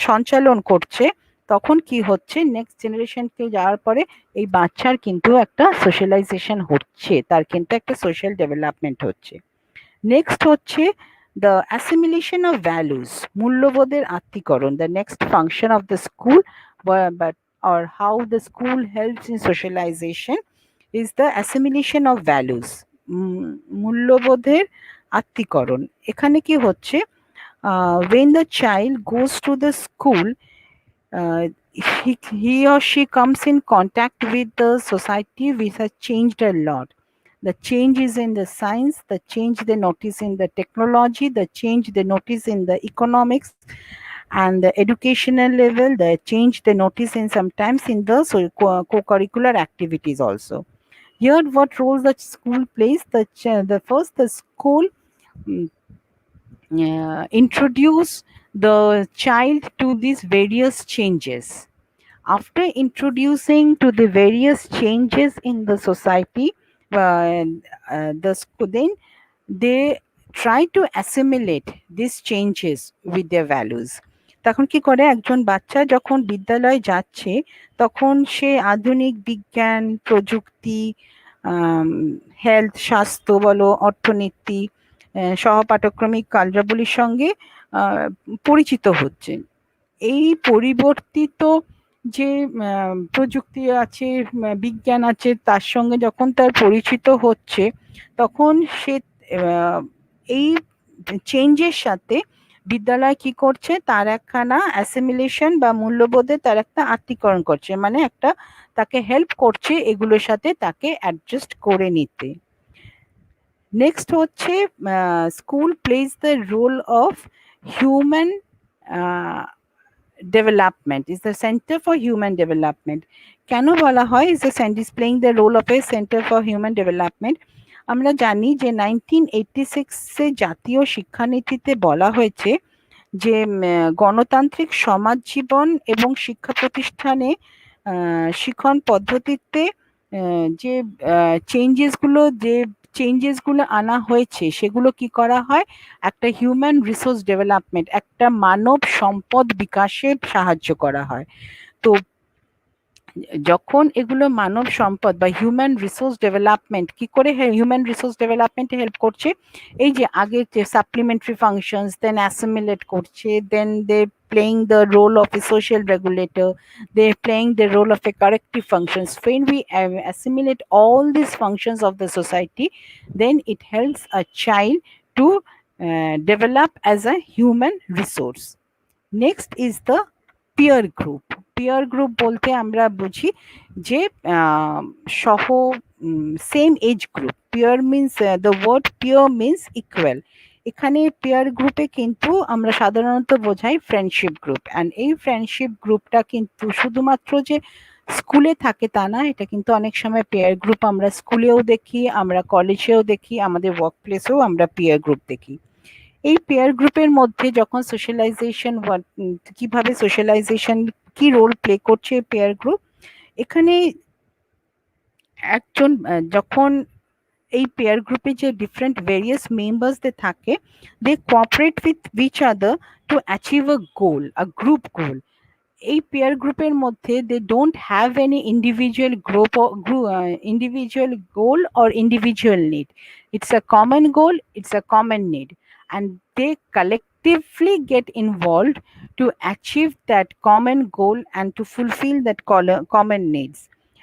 সঞ্চালন করছে, তখন কি হচ্ছে নেক্সট জেনারেশনকে যাওয়ার পরে এই বাচ্চার কিন্তু একটা সোশ্যালাইজেশন হচ্ছে, তার কিন্তু একটা সোশ্যাল ডেভেলপমেন্ট হচ্ছে। নেক্সট হচ্ছে the assimilation of values, মূল্যবোধের আত্মীকরণ, the next function of the school, but or how the school helps in socialization is the assimilation of values, মূল্যবোধের আত্মীকরণ। এখানে কি হচ্ছে, when the child goes to the school, uh, he or she comes in contact with the society which has changed a lot. The change is in the science, the change they notice in the technology, the change they notice in the economics and the educational level, the change they notice in sometimes in the co-curricular activities also. Here, what role the school plays? The first, the school mm, introduce the child to these various changes. After introducing to the various changes in the society, then they try to assimilate these changes with their values. তখন কি করে, একজন বাচ্চা যখন বিদ্যালয়ে যাচ্ছে তখন সে আধুনিক বিজ্ঞান প্রযুক্তি, হেলথ স্বাস্থ্য বলো, অর্থনীতি, সহপাঠক্রমিক কার্যাবলীর সঙ্গে পরিচিত হচ্ছে। এই পরিবর্তিত যে প্রযুক্তি আছে, বিজ্ঞান আছে, তার সঙ্গে যখন তার পরিচিত হচ্ছে তখন সে এই চেঞ্জের সাথে বিদ্যালয় কি করছে, তার একখানা অ্যাসিমিলেশন বা মূল্যবোধে তার একটা আত্মীকরণ করছে, মানে একটা তাকে হেল্প করছে এগুলোর সাথে তাকে অ্যাডজাস্ট করে নিতে। নেক্সট হচ্ছে school plays the role of human development, is the center for human development. কেন বলা হয় is the center is playing the role of a center for human development? আমরা জানি যে 1986 জাতীয় শিক্ষানীতিতে বলা হয়েছে যে গণতান্ত্রিক সমাজ জীবন এবং শিক্ষা প্রতিষ্ঠানে শিক্ষণ পদ্ধতিতে যে চেঞ্জেসগুলো আনা হয়েছে সেগুলো কি করা হয়, একটা হিউম্যান রিসোর্স ডেভেলপমেন্ট, একটা মানব সম্পদ বিকাশে সাহায্য করা হয়। তো যখন এগুলো মানব সম্পদ বা হিউম্যান রিসোর্স ডেভেলপমেন্ট কি করে হিউম্যান রিসোর্স ডেভেলপমেন্টে হেল্প করছে, এই যে আগে যে সাপ্লিমেন্টারি ফাংশনস, দেন অ্যাসিমিলেট করছে, দেন দে playing the role of a social regulator, they're playing the role of a corrective functions. When we assimilate all these functions of the society, then it helps a child to develop as a human resource. Next is the peer group. Peer group বলতে আমরা বুঝি যে সহ same age group. peer means the word peer means equal. এখানে peer গ্রুপে কিন্তু আমরা সাধারণত বোঝাই ফ্রেন্ডশিপ গ্রুপ, অ্যান্ড এই ফ্রেন্ডশিপ গ্রুপটা কিন্তু শুধুমাত্র যে স্কুলে থাকে তা না, এটা কিন্তু অনেক সময় পেয়ার গ্রুপ আমরা স্কুলেও দেখি, আমরা কলেজেও দেখি, আমাদের ওয়ার্ক প্লেসেও আমরা পেয়ার গ্রুপ দেখি। এই পেয়ার গ্রুপের মধ্যে যখন সোশ্যালাইজেশন, কিভাবে সোশ্যালাইজেশন কি রোল প্লে করছে পেয়ার গ্রুপ, এখানে একজন যখন এই পেয়ার গ্রুপে যে ডিফারেন্ট ভেরিয়াস মেম্বার্সদের থাকে, they cooperate with each other to achieve a goal, a group goal. এই পেয়ার গ্রুপের মধ্যে they don't have any individual goal or individual need, it's a common goal, it's a common need, and they collectively get involved to achieve that common goal and to fulfill that common needs.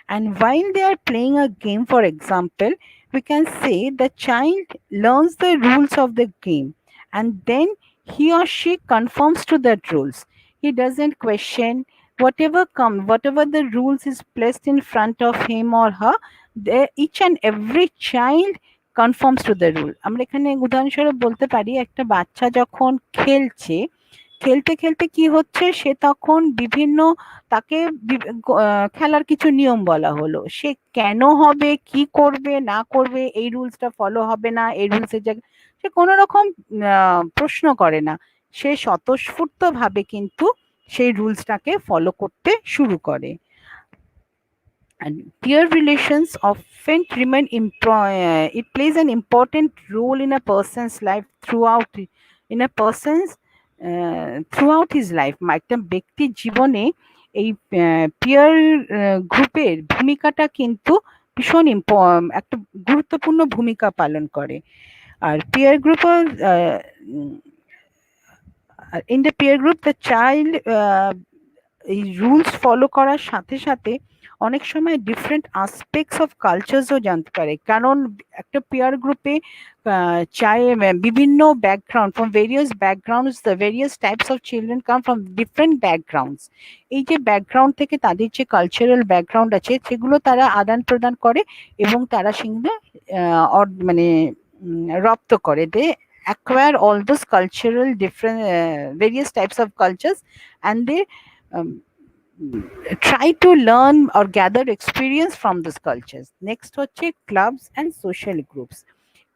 And while they are playing a game, for example, we can say the child learns the rules of the game and then he or she conforms to that rules. He doesn't question whatever the rules is placed in front of him or her. Each and every child conforms to the rule. আমরা এখানে উদাহরণস্বরূপ বলতে পারি একটা বাচ্চা যখন খেলছে, খেলতে খেলতে কি হচ্ছে সে তখন বিভিন্ন তাকে খেলার কিছু নিয়ম বলা হলো, সে কেন হবে, কি করবে না করবে, এই রুলসটা ফলো হবে না, এই রুলসের জায়গায় সে কোনো রকম প্রশ্ন করে না, সে স্বতঃস্ফূর্ত ভাবে কিন্তু সেই রুলসটাকে ফলো করতে শুরু করে। And peer relations often remain it plays an important role in a person's life throughout his life. একটা ব্যক্তির জীবনে এই পিয়ার গ্রুপের ভূমিকাটা কিন্তু ভীষণ একটা গুরুত্বপূর্ণ ভূমিকা পালন করে। আর peer group in the peer group the child এই রুলস ফলো করার সাথে সাথে অনেক সময় ডিফারেন্ট আসপেক্টস অফ কালচারসও জানতে পারে, কারণ একটা পিয়ার গ্রুপে বিভিন্ন background from various backgrounds, the various types of children come from different backgrounds. এই যে ব্যাকগ্রাউন্ড থেকে তাদের যে কালচারাল ব্যাকগ্রাউন্ড আছে সেগুলো তারা আদান প্রদান করে এবং তারা সেগুলো মানে রপ্ত করে, দে acquire all those cultural different various types of cultures, and they um, try to learn or gather experience from those cultures. Next হচ্ছে clubs and social groups.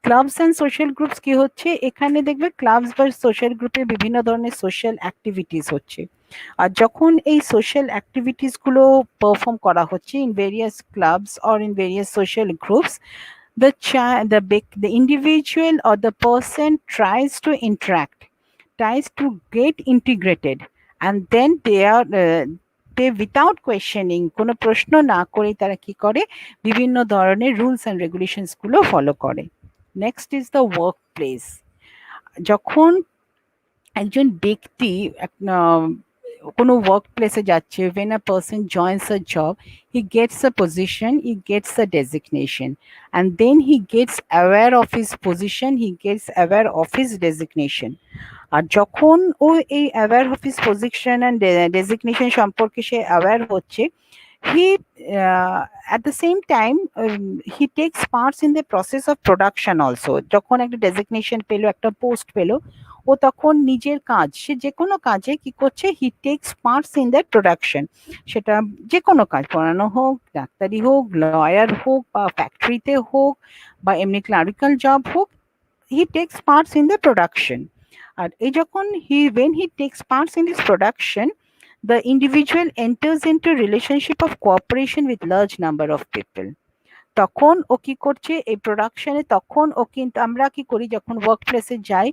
Clubs and social groups কি হচ্ছে, এখানে দেখবে ক্লাবস বা social গ্রুপে বিভিন্ন ধরনের social activities হচ্ছে। আর যখন এই সোশ্যাল অ্যাক্টিভিটিস গুলো পারফর্ম করা হচ্ছে in various clubs or in various social groups, the individual or the person tries to interact, tries to get integrated, and then they without questioning, কোনো প্রশ্ন না করে তারা কি করে বিভিন্ন ধরনের রুলস অ্যান্ড রেগুলেশনস গুলো ফলো করে। Next is the work place. যখন একজন ব্যক্তি কোনো ওয়ার্ক প্লেসে যাচ্ছে, when a person joins a job, he gets a position, he gets a designation, and then he gets aware of his position, he gets aware of his designation. আর যখন ও এই aware of his position and designation সম্পর্কে সে aware হচ্ছে, he at the same time he takes parts in the process of production also. যখন একটা designation পেলো, একটা post পেলো, ও তখন নিজের কাজ, সে যে কোনো কাজে কি করছে, হি takes parts in that production. সেটা যে কোনো কাজ, পড়ানো হোক, ডাক্তারি হোক, লয়ার হোক, বা ফ্যাক্টরিতে হোক, বা এমনি ক্লারিক্যাল জব হোক, he takes parts in the production. আর এই যখন when he takes parts in this production, the individual enters into a relationship of cooperation with large number of people. তখন ও কি করছে এই প্রোডাকশনে, তখন ও কিন্তু আমরা কি করি যখন ওয়ার্ক প্লেসে যাই,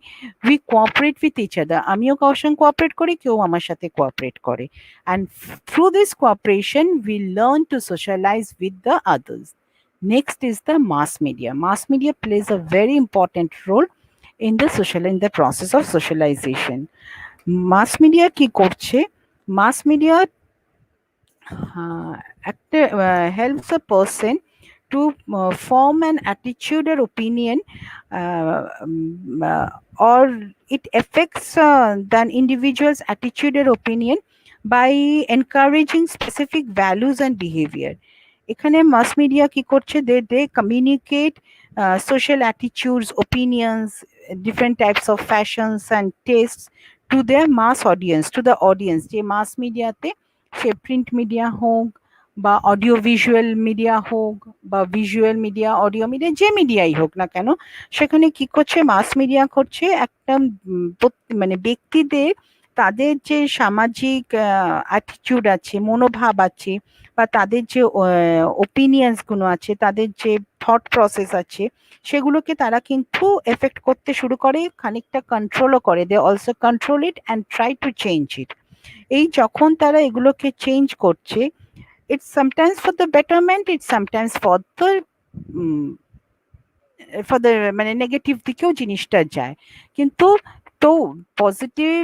we cooperate with each other, আমিও কারোর সঙ্গে কোঅপারেট করি, কেউ আমার সাথে কোঅপারেট করে, and through this cooperation we learn to socialise with the others. Next is the mass media. Mass media plays a very important role in the process of socialization. Mass media কি করছে, mass media helps a person to form an attitude or opinion, or it affects the individual's attitude or opinion by encouraging specific values and behavior. এখানে মাস media কি করছে, they communicate social attitudes, opinions, different types of fashions and tastes to their mass audience, to the audience যে মাস মিডিয়াতে, সে print media হোক বা audio visual media হোক বা visual media, audio media, যে মিডিয়াই হোক না কেন, সেখানে কি করছে মাস মিডিয়া করছে, একটা মানে ব্যক্তিদের তাদের যে সামাজিক অ্যাটিটিউড আছে, মনোভাব আছে, বা তাদের যে ওপিনিয়ন্স গুলো আছে, তাদের যে থট প্রসেস আছে, সেগুলোকে তারা কিন্তু এফেক্ট করতে শুরু করে, খানিকটা কন্ট্রোলও করে, they also control it and try to change it. এই যখন তারা এগুলোকে চেঞ্জ করছে, it's sometimes for the betterment, it's sometimes for the মানে নেগেটিভ দিকেও জিনিসটা যায়। কিন্তু তো পজিটিভ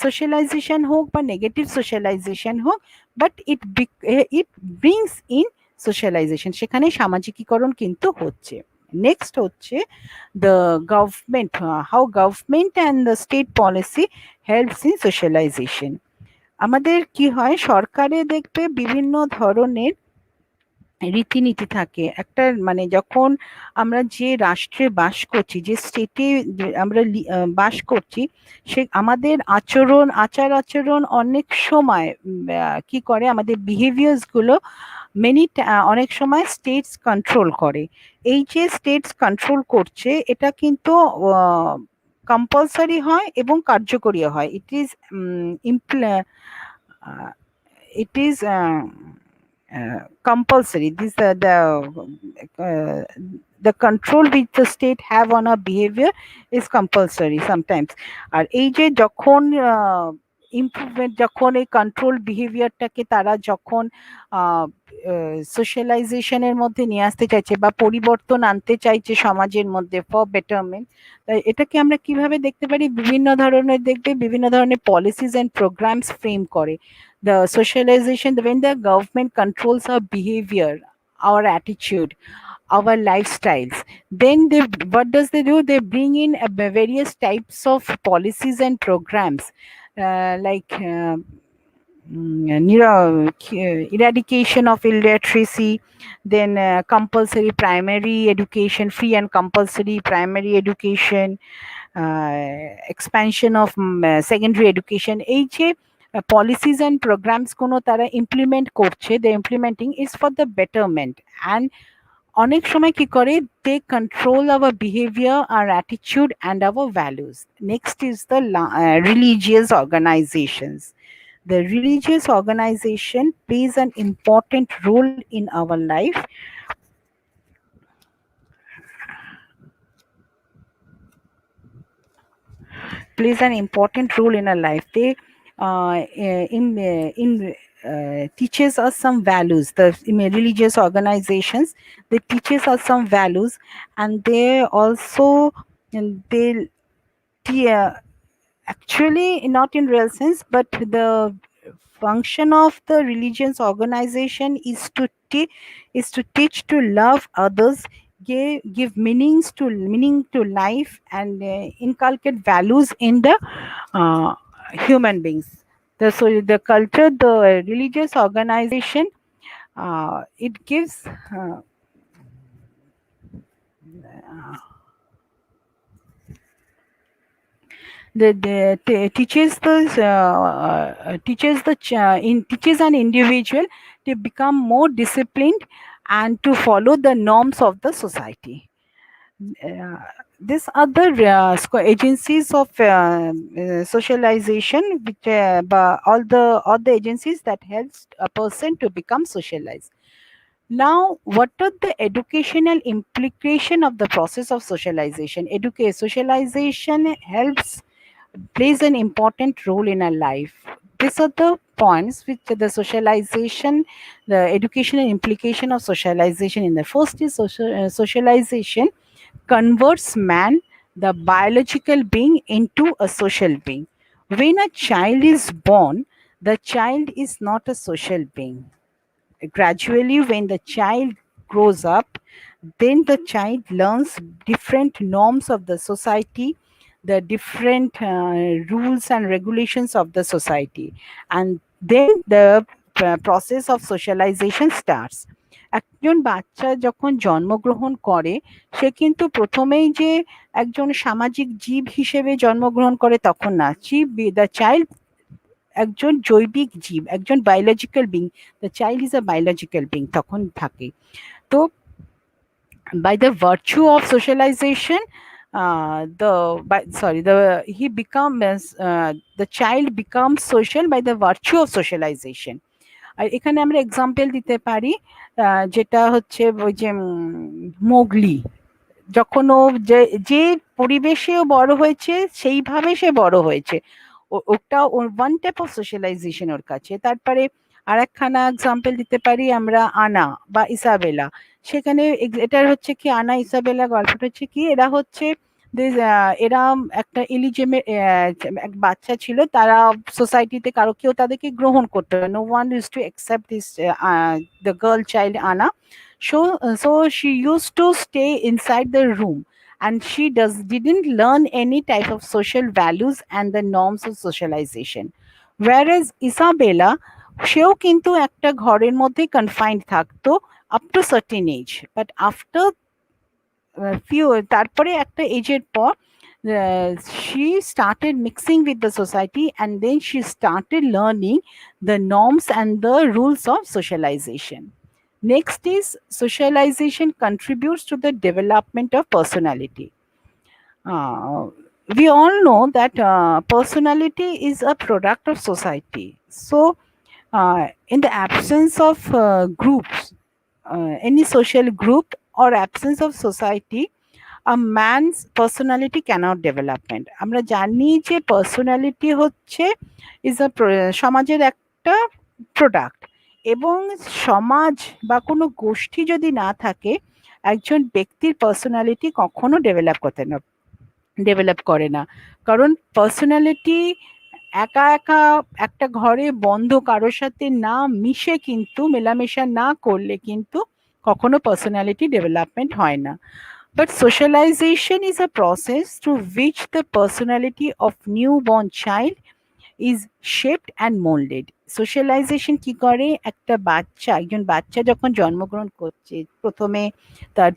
সোশ্যালাইজেশন হোক বা নেগেটিভ সোশ্যালাইজেশন হোক, but it brings in socialisation, সেখানে সামাজিকীকরণ কিন্তু হচ্ছে। নেক্সট হচ্ছে the government, how government and the state policy helps in socialisation. আমাদের কি হয়, সরকারে দেখবে বিভিন্ন ধরনের রীতিনীতি থাকে। একটা মানে যখন আমরা যে রাষ্ট্রে বাস করছি, যে স্টেটে আমরা বাস করছি, সে আমাদের আচার আচরণ অনেক সময় কি করে, আমাদের বিহেভিয়ার্স গুলো অনেক সময় স্টেটস কন্ট্রোল করে। এই যে স্টেটস কন্ট্রোল করছে, এটা কিন্তু কম্পালসারি হয় এবং কার্যকরী হয়। Uh, it is compulsory. The control which the state have on our behavior is compulsory sometimes. আর এই যে যখন ইমপ্রুভমেন্ট, যখন এই কন্ট্রোল বিহেভিয়ারটাকে তারা যখন সোশ্যালাইজেশনের মধ্যে নিয়ে আসতে চাইছে বা পরিবর্তন আনতে চাইছে সমাজের মধ্যে ফর বেটারমেন্ট, এটাকে আমরা কিভাবে দেখতে পারি, বিভিন্ন ধরনের দেখবে বিভিন্ন ধরনের পলিসিস এন্ড প্রোগ্রামস ফ্রেম করে। The socialization, when the government controls our behavior, our attitude, our lifestyles, then they, what does they do, they bring in various types of policies and programs, like eradication of illiteracy, then compulsory primary education, free and compulsory primary education, expansion of secondary education. এই যে policies and programs কোনো তারা implement করছে, the implementing is for the betterment, and অনেক সময় কি করে, they control our behavior, our attitude and our values. Next is the religious organizations. The religious organization plays an important role in our life. Plays an important role in our life. They in teaches us some values. The religious organizations, they teaches us some values, and they also, and they actually not in real sense, but the function of the religious organization is to teach to love others, give meaning to life, and inculcate values in the uh, human beings. The culture, the religious organization, it gives teaches teaches an individual to become more disciplined and to follow the norms of the society. uh, these other agencies of socialization, which all the agencies that helps a person to become socialized. Now, what are the educational implication of the process of socialization? Socialization helps, plays an important role in our life. These are the points which the socialization, the educational implication of socialization in the first is socialization converts man, the biological being, into a social being. When a child is born, the child is not a social being. Gradually, when the child grows up, then the child learns different norms of the society, the different rules and regulations of the society, and then the process of socialization starts. একজন বাচ্চা যখন জন্মগ্রহণ করে, সে কিন্তু প্রথমেই যে একজন সামাজিক জীব হিসেবে জন্মগ্রহণ করে তখন না। দ্য চাইল্ড একজন জৈবিক জীব, একজন biological being. The child is a biological being তখন থাকে। তো by the virtue of socialization, the child becomes social by the virtue of socialization. আর এখানে আমরা এক্সাম্পল দিতে পারি, যেটা হচ্ছে ওই যে মোগলি, যখন ও যে যে পরিবেশে ও বড় হয়েছে সেইভাবে সে বড় হয়েছে, ওটা ওর ওয়ান টাইপ অফ সোশ্যালাইজেশন ওর কাছে। তারপরে আর একখানা এক্সাম্পল দিতে পারি আমরা, আনা বা ইসাবেলা। সেখানে এটার হচ্ছে কি, আনা ইসাবেলা গল্পটা হচ্ছে কি, এরা হচ্ছে এরা একটা ইলিজেমেট এক বাচ্চা ছিল, তারা সোসাইটিতে কারো কেউ তাদেরকে গ্রহণ করতে হবে, no one is to accept this the girl child আনা। So she used to stay inside the room, and she didn't learn any type of social values and the norms of socialization. Whereas Isabella, সেও কিন্তু একটা ঘরের মধ্যে confined থাকতো up to certain age, but after few তারপরে একটা এজের পর she started mixing with the society, and then she started learning the norms and the rules of socialization. Next is socialization contributes to the development of personality. uh, we all know that personality is a product of society. So in the absence of groups, any social group or absence of society, a man's personality cannot development. আমরা জানি যে personality হচ্ছে is a সমাজের একটা product, এবং সমাজ বা কোনো গোষ্ঠী যদি না থাকে, একজন ব্যক্তির পার্সোনালিটি কখনো ডেভেলপ করে না। কারণ পার্সোনালিটি একা একা একটা ঘরে বন্ধ কারোর সাথে না মিশে, কিন্তু মেলামেশা না করলে কিন্তু কখনো পার্সোনালিটি ডেভেলপমেন্ট হয় না। But socialization is a process through which the personality of newborn child is shaped and molded. Socialization কি করে, একটা বাচ্চা, একজন বাচ্চা যখন জন্মগ্রহণ করছে, প্রথমে তার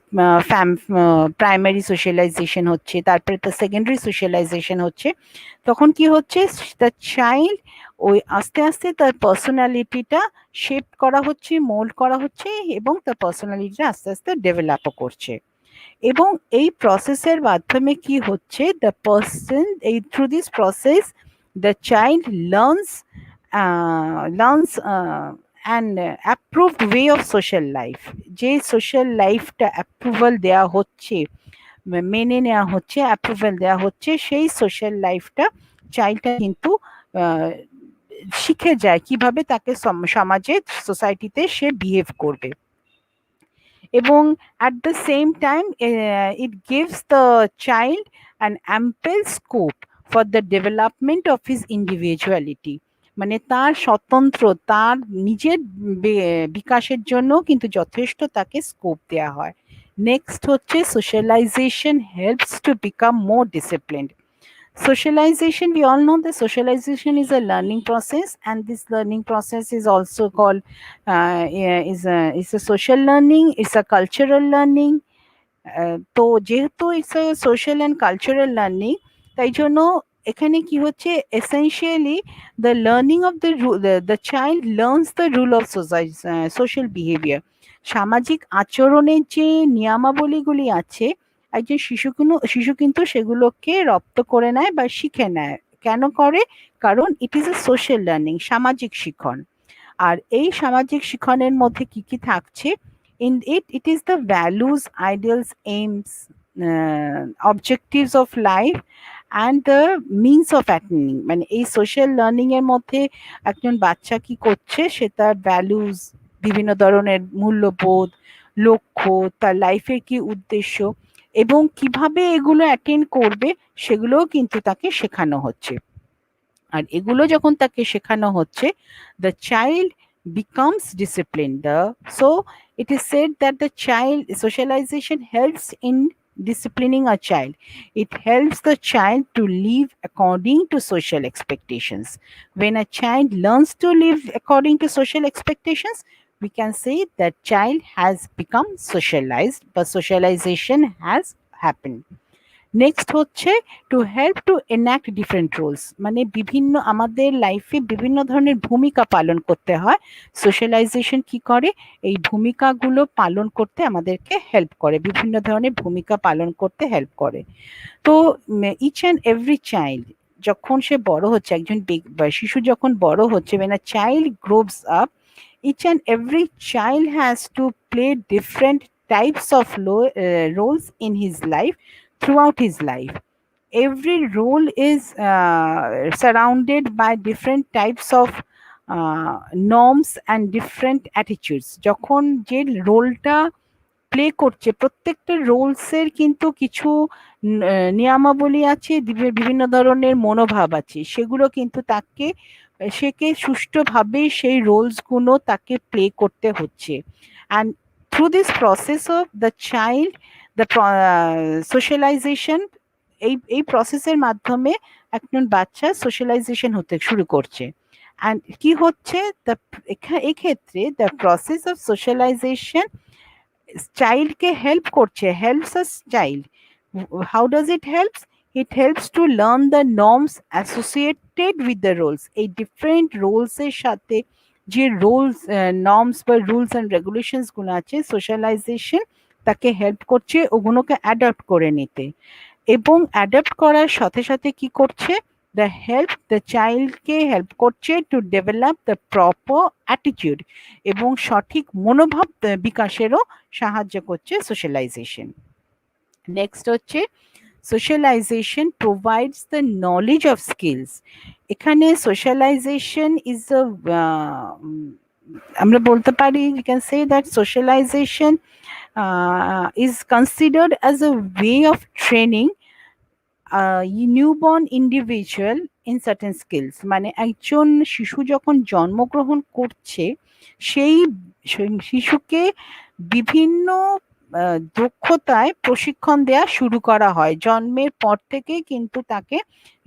প্রাইমারি সোশ্যালাইজেশন হচ্ছে, তারপরে তার সেকেন্ডারি সোশ্যালাইজেশন হচ্ছে, তখন কি হচ্ছে, দ্য চাইল্ড ওই আস্তে আস্তে তার পার্সোনালিটিটা শেপ করা হচ্ছে, মোল্ড করা হচ্ছে, এবং তার পার্সোনালিটিটা আস্তে আস্তে ডেভেলপও করছে। এবং এই প্রসেসের মাধ্যমে কি হচ্ছে, দ্য পার্সন এই through this process the child learns and approved way of social life. যে সোশ্যাল লাইফটা অ্যাপ্রুভাল দেওয়া হচ্ছে, মেনে নেওয়া হচ্ছে, অ্যাপ্রুভাল দেওয়া হচ্ছে, সেই সোশ্যাল লাইফটা চাইল্ডটা কিন্তু শিখে যায় কিভাবে তাকে সমাজে, সোসাইটিতে সে বিহেভ করবে। এবং at the same time it gives the child an ample scope for the development of his individuality, মানে তার স্বতন্ত্র, তার নিজের বিকাশের জন্য কিন্তু যথেষ্ট তাকে স্কোপ দেওয়া হয়। নেক্সট হচ্ছে socialization helps to become more disciplined. Socialization, we all know that socialization is a learning process, and this learning process is also called is a social learning, it's a cultural learning. তো যেহেতু it's a social and cultural learning, তাই জন্য এখানে কি হচ্ছে, essentially the learning of the child learns the rule of social behaviour. সামাজিক আচরণের যে নিয়মাবলীগুলি আছে, একজন শিশু কিন্তু সেগুলোকে রপ্ত করে নেয় বা শিখে নেয়। কেন করে? কারণ it is a social learning, সামাজিক শিখন। আর এই সামাজিক শিখনের মধ্যে কি কি থাকছে, in it is the values, ideals, aims, objectives of life and the means of attaining, মানে এই সোশ্যাল লার্নিং এর মধ্যে একজন বাচ্চা কি করছে, সে তার ভ্যালুজ, বিভিন্ন ধরনের মূল্যবোধ, লক্ষ্য, তার লাইফের কি উদ্দেশ্য এবং কিভাবে এগুলো অ্যাটেন্ড করবে, সেগুলোও কিন্তু তাকে শেখানো হচ্ছে। আর এগুলো যখন তাকে শেখানো হচ্ছে, the child becomes disciplined. So it is said that the child socialization helps in disciplining a child. It helps the child to live according to social expectations. When a child learns to live according to social expectations, we can say that child has become socialized, but socialization has happened. Next হচ্ছে to help to enact different roles, মানে বিভিন্ন আমাদের লাইফে বিভিন্ন ধরনের ভূমিকা পালন করতে হয়। সোশ্যালাইজেশন কি করে, এই ভূমিকাগুলো পালন করতে আমাদেরকে হেল্প করে, বিভিন্ন ধরনের ভূমিকা পালন করতে হেল্প করে। তো ইচ অ্যান্ড এভরি চাইল্ড যখন সে বড় হচ্ছে, একজন শিশু যখন বড় হচ্ছে, when a child grows up, each and every child has to play different types of roles in his life throughout his life. Every role is surrounded by different types of norms and different attitudes. যখন যে রোলটা play করছে, প্রত্যেকটা রোলসের কিন্তু কিছু নিয়মাবলী আছে, বিভিন্ন ধরনের মনোভাব আছে, সেগুলো কিন্তু তাকে সুষ্ঠুভাবে সেই রোলসগুলো তাকে প্লে করতে হচ্ছে। And through this process of the child, the socialization, এই প্রসেসের মাধ্যমে একজন বাচ্চা সোশ্যালাইজেশন হতে শুরু করছে। অ্যান্ড কি হচ্ছে, এক্ষেত্রে দ্য প্রসেস অফ সোশ্যালাইজেশন চাইল্ডকে হেল্প করছে, helps us child. How does it helps? It helps to learn the norms associated with the roles. এই ডিফারেন্ট রোলসের সাথে যে রোলস, নর্মস বা রুলস অ্যান্ড রেগুলেশনস গুলো আছে, সোশ্যালাইজেশন তাকে হেল্প করছে ওগুলোকে অ্যাডপ্ট করে নিতে। এবং অ্যাডপ্ট করার সাথে সাথে কি করছে, দ্য চাইল্ডকে হেল্প করছে to develop the proper attitude, এবং সঠিক মনোভাব বিকাশেরও সাহায্য করছে সোশ্যালাইজেশন। নেক্সট হচ্ছে socialisation provides the knowledge of skills. এখানে সোশ্যালাইজেশন ইজ আমরা বলতে পারি, you can say that socialisation is considered as a way of training a newborn individual in certain skills। মানে একজন শিশু যখন জন্মগ্রহণ করছে, সেই শিশুকে বিভিন্ন দক্ষতায় প্রশিক্ষণ দেওয়া শুরু করা হয় জন্মের পর থেকে। কিন্তু তাকে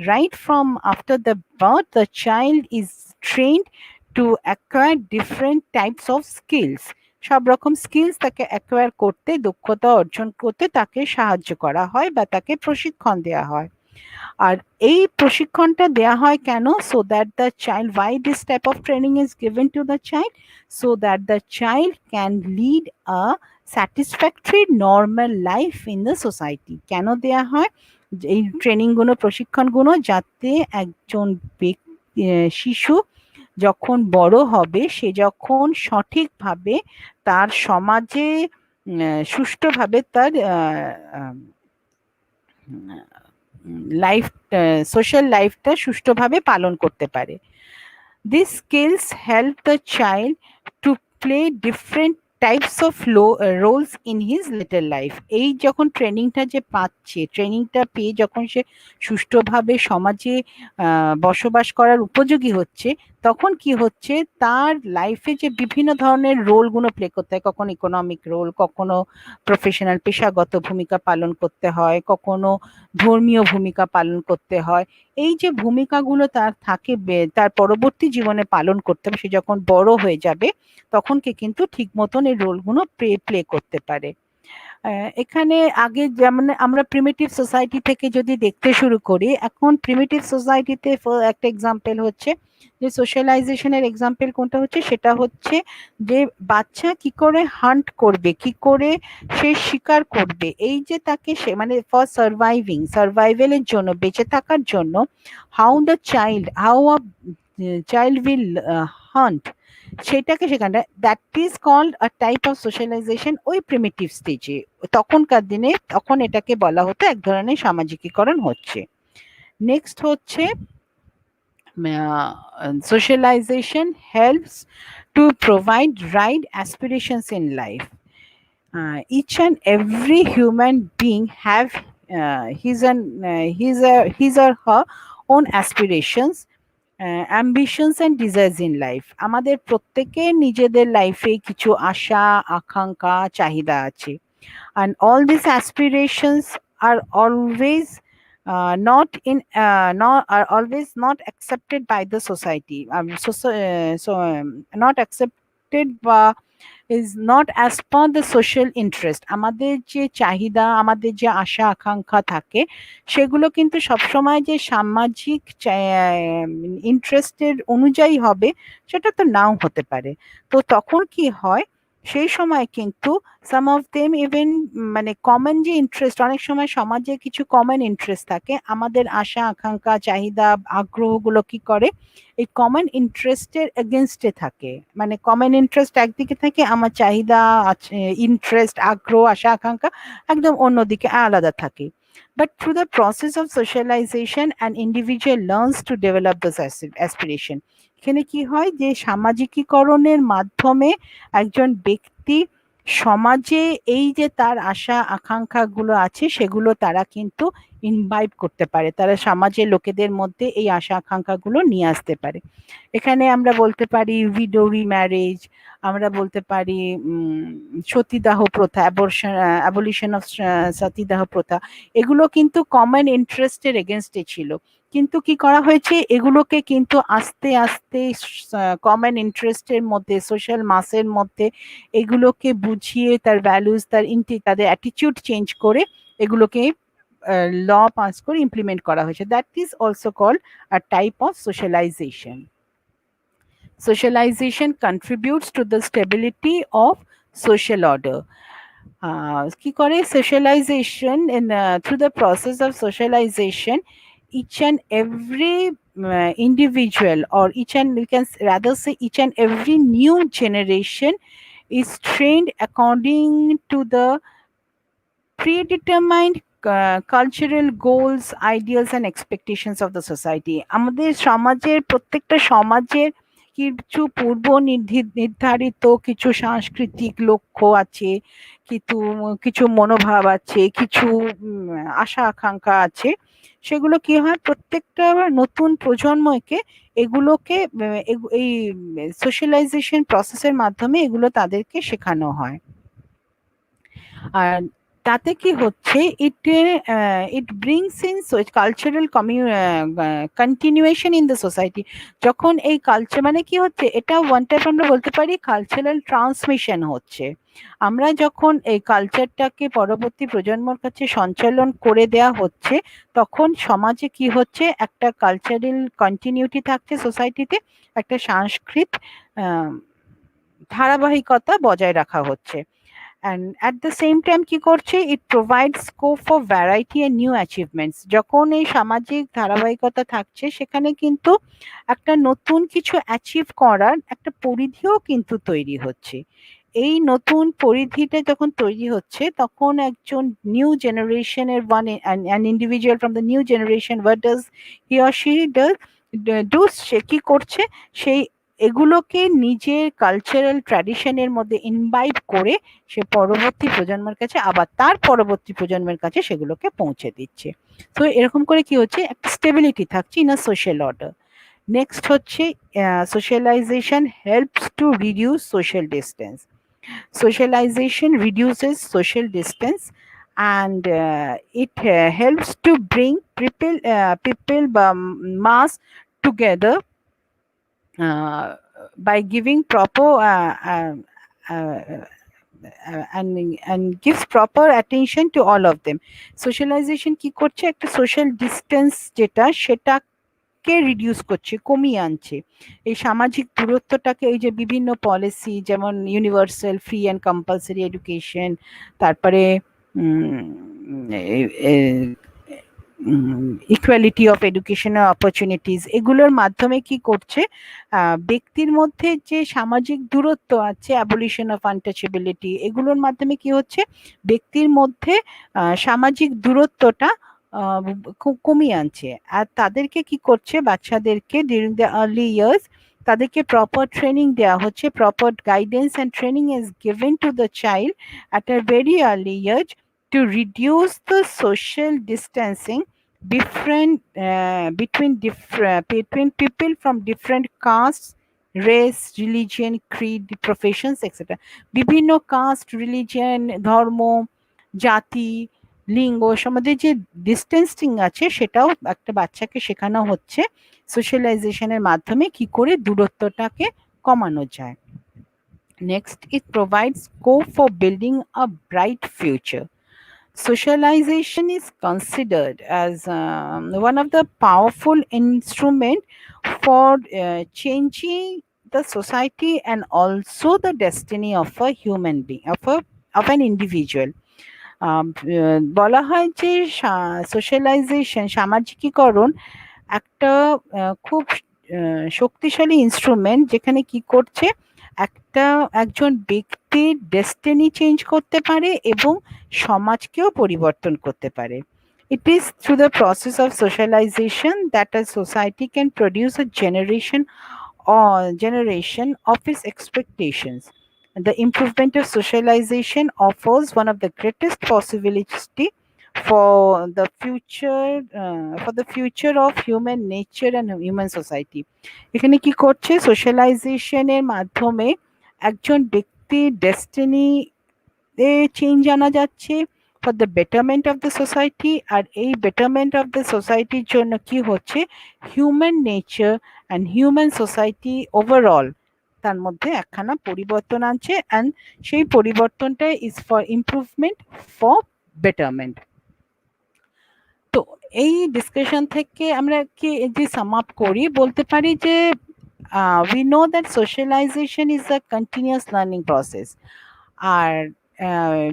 right from after the birth the child is trend to acquire different types of skills. সব রকম স্কিলস তাকে অ্যাকোয়ার করতে, দক্ষতা অর্জন করতে তাকে সাহায্য করা হয় বা তাকে প্রশিক্ষণ দেওয়া হয়। আর এই প্রশিক্ষণটা দেওয়া হয় কেন? So that the child, why this type of training is given to the child? So that the child can lead a satisfactory normal life in the society. কেন দেওয়া হয় এই ট্রেনিংগুলো, প্রশিক্ষণগুলো? যাতে একজন শিশু যখন বড় হবে, সে যখন সঠিকভাবে তার সমাজে সুষ্ঠুভাবে তার লাইফ, সোশ্যাল লাইফটা সুষ্ঠুভাবে পালন করতে পারে। These skills help the child to play different types of roles in his later life। এই যখন ট্রেনিংটা যে পাচ্ছে, ট্রেনিংটা পেয়ে যখন সে সুষ্ঠুভাবে সমাজে বসবাস করার উপযোগী হচ্ছে, তখন কি হচ্ছে, তার লাইফে যে বিভিন্ন ধরনের রোলগুলো প্লে করতে হয়, কখনো ইকোনমিক রোল, কখনো প্রফেশনাল পেশাগত ভূমিকা পালন করতে হয়, কখনো ধর্মীয় ভূমিকা পালন করতে হয়। এই যে ভূমিকাগুলো তার থাকে, তার পরবর্তী জীবনে পালন করতে হবে, সে যখন বড় হয়ে যাবে তখন কে কিন্তু ঠিক মতন এই রোলগুলো প্লে করতে পারে। এখানে আগে যেমন আমরা প্রিমিটিভ সোসাইটি থেকে যদি দেখতে শুরু করি, এখন প্রিমিটিভ সোসাইটিতে একটা এক্সাম্পল হচ্ছে যে সোশ্যালাইজেশনের এক্সাম্পল কোনটা হচ্ছে, সেটা হচ্ছে যে বাচ্চা কি করে হান্ট করবে, কি করে সে শিকার করবে। এই যে তাকে সে মানে ফর সার্ভাইভেলের জন্য, বেঁচে থাকার জন্য, how a child will hunt, সেটাকে সেখানটা, that is called a type of socialisation. ওই প্রিমিটিভ স্টেজে তখনকার দিনে তখন এটাকে বলা হতো এক ধরনের সামাজিকীকরণ হচ্ছে। নেক্সট হচ্ছে socialization helps to provide right aspirations in life. Each and every human being have his or her own aspirations, ambitions and desires in life. আমাদের প্রত্যেকের নিজেদের লাইফে কিছু আশা, আকাঙ্ক্ষা, চাহিদা আছে। And all these aspirations are always are always not accepted by the society. Not accepted by is not as per the social interest। আমাদের যে চাহিদা, আমাদের যে আশা আকাঙ্ক্ষা থাকে, সেগুলো কিন্তু সবসময় যে সামাজিক ইন্টারেস্টের অনুযায়ী হবে সেটা তো নাও হতে পারে। তো তখন কি হয়, সেই সময় কিন্তু সাম অফ দেম ইভেন মানে কমন যে ইন্টারেস্ট, অনেক সময় সমাজে কিছু কমন ইন্টারেস্ট থাকে, আমাদের আশা আকাঙ্ক্ষা চাহিদা আগ্রহগুলো কি করে, এই কমন ইন্টারেস্টের এগেনস্টে থাকে। মানে কমন ইন্টারেস্ট একদিকে থাকে, আমার চাহিদা ইন্টারেস্ট আগ্রহ আশা আকাঙ্ক্ষা একদম অন্যদিকে আলাদা থাকে। But through the process of socialization, an individual learns to develop those aspiration। এখানে কি হয় যে সামাজিকীকরণের মাধ্যমে একজন ব্যক্তি সমাজে এই যে তার আশা আকাঙ্ক্ষাগুলো আছে সেগুলো তারা কিন্তু ইনভাইব করতে পারে, তারা সমাজের লোকেদের মধ্যে এই আশা আকাঙ্ক্ষাগুলো নিয়ে আসতে পারে। এখানে আমরা বলতে পারি উইডো রিম্যারেজ, আমরা বলতে পারি সতীদাহ প্রথা, অ্যাবলিশন অফ সতীদাহ প্রথা, এগুলো কিন্তু কমন ইন্টারেস্টের এগেনস্টে ছিল, কিন্তু কি করা হয়েছে এগুলোকে কিন্তু আস্তে আস্তে কমন ইন্টারেস্টের মধ্যে, সোশ্যাল মাসের মধ্যে এগুলোকে বুঝিয়ে তার ভ্যালুজ, তাদের অ্যাটিটিউড চেঞ্জ করে এগুলোকে ল পাস করে ইমপ্লিমেন্ট করা হয়েছে। That is also called a type of socialisation. Socialization contributes to the stability of social order. কি করে socialization through the process of socialization, each and every individual, or each and we can rather say each and every new generation is trained according to the predetermined cultural goals, ideals and expectations of the society. আমাদের সমাজের, প্রত্যেকটা সমাজের কিছু পূর্ব নির্ধারিত কিছু সাংস্কৃতিক লক্ষ্য আছে, কিছু কিছু মনোভাব আছে, কিছু আশা আকাঙ্ক্ষা আছে। সেগুলো কি হয়, প্রত্যেকটা নতুন প্রজন্মকে এগুলোকে এই সোশ্যালাইজেশন প্রসেসের মাধ্যমে এগুলো তাদেরকে শেখানো হয়। আর তাতে কি হচ্ছে, ইট brings in cultural continuation in the society. যখন এই কালচার মানে কি হচ্ছে, এটা ওয়ান টাইপ আমরা বলতে পারি কালচারাল ট্রান্সমিশন হচ্ছে। আমরা যখন এই কালচারটাকে পরবর্তী প্রজন্মর কাছে সঞ্চালন করে দেয়া হচ্ছে, তখন সমাজে কি হচ্ছে, একটা কালচারাল কন্টিনিউটি থাকছে সোসাইটিতে, একটা সাংস্কৃতিক ধারাবাহিকতা বজায় রাখা হচ্ছে। and at the same time কি করছে, it provides scope for variety and new achievements। যখন এই সামাজিক ধারাবাহিকতা থাকছে, সেখানে কিন্তু একটা নতুন কিছু অ্যাচিভ করার একটা পরিধিও কিন্তু তৈরি হচ্ছে। এই নতুন পরিধিটা যখন তৈরি হচ্ছে, তখন একজন নিউ জেনারেশনের an individual from the new generation, what does he or she do, সে কি করছে, সেই এগুলোকে নিজের কালচারাল ট্র্যাডিশনের মধ্যে ইনভাইব করে সে পরবর্তী প্রজন্মের কাছে, আবার তার পরবর্তী প্রজন্মের কাছে সেগুলোকে পৌঁছে দিচ্ছে। তো এরকম করে কি হচ্ছে, একটা স্টেবিলিটি থাকছে in a social order. Next হচ্ছে socialization helps to reduce social distance. Socialization reduces social distance, and it helps to bring people mass together by giving proper and gives proper attention to all of them. Socialization কি করছে, একটা social distance যেটা, সেটাকে reduce করছে, কমিয়ে আনছে। এই সামাজিক দূরত্বটাকে, এই যে বিভিন্ন পলিসি, যেমন universal free and compulsory education, তারপরে ইকুয়ালিটি অফ এডুকেশনাল অপরচুনিটিস, এগুলোর মাধ্যমে কি করছে, ব্যক্তির মধ্যে যে সামাজিক দূরত্ব আছে, অ্যাবলিশন অফ আনটাচেবিলিটি, এগুলোর মাধ্যমে কি হচ্ছে, ব্যক্তির মধ্যে সামাজিক দূরত্বটা কমিয়ে আনছে। আর তাদেরকে কি করছে, বাচ্চাদেরকে ডিউরিং দ্য আর্লি ইয়ার্স তাদেরকে প্রপার ট্রেনিং দেওয়া হচ্ছে, proper guidance and training is given to the child at a very early years to reduce the social distancing between people from different castes, race, religion, creed, professions, etc. বিভিন্ন caste, religion, ধর্ম, জাতি, লিঙ্গ সম্বন্ধে যে distancing আছে, সেটাও একটা বাচ্চাকে শেখানো হচ্ছে সোশ্যালাইজেশনের মাধ্যমে, কি করে দূরত্বটাকে কমানো যায়। Next, it provides scope for building a bright future. Socialization is considered as one of the powerful instrument for changing the society and also the destiny of a human being, of an individual. বলা হয় যে socialisation, সামাজিকীকরণ একটা খুব শক্তিশালী instrument, যেখানে কি করছে, একজন ব্যক্তির ডেস্টিনি চেঞ্জ করতে পারে এবং সমাজকেও পরিবর্তন করতে পারে। It is through the process of socialization that a society can produce a generation of its expectations. The improvement of socialization offers one of the greatest possibility for the future of human nature and human society. এখানে কি করছে, সোশ্যালাইজেশনের মাধ্যমে একজন ব্যক্তির destiny এ change আনা যাচ্ছে for the betterment of the society. আর এই বেটারমেন্ট অফ দ্য সোসাইটির জন্য কি হচ্ছে, human nature and human society overall তার মধ্যে একখানা পরিবর্তন আনছে, অ্যান্ড সেই পরিবর্তনটা is for improvement, for betterment. তো এই ডিসকাশন থেকে আমরা কি যে সাম আপ করি, বলতে পারি যে we know that socialization is a continuous learning process,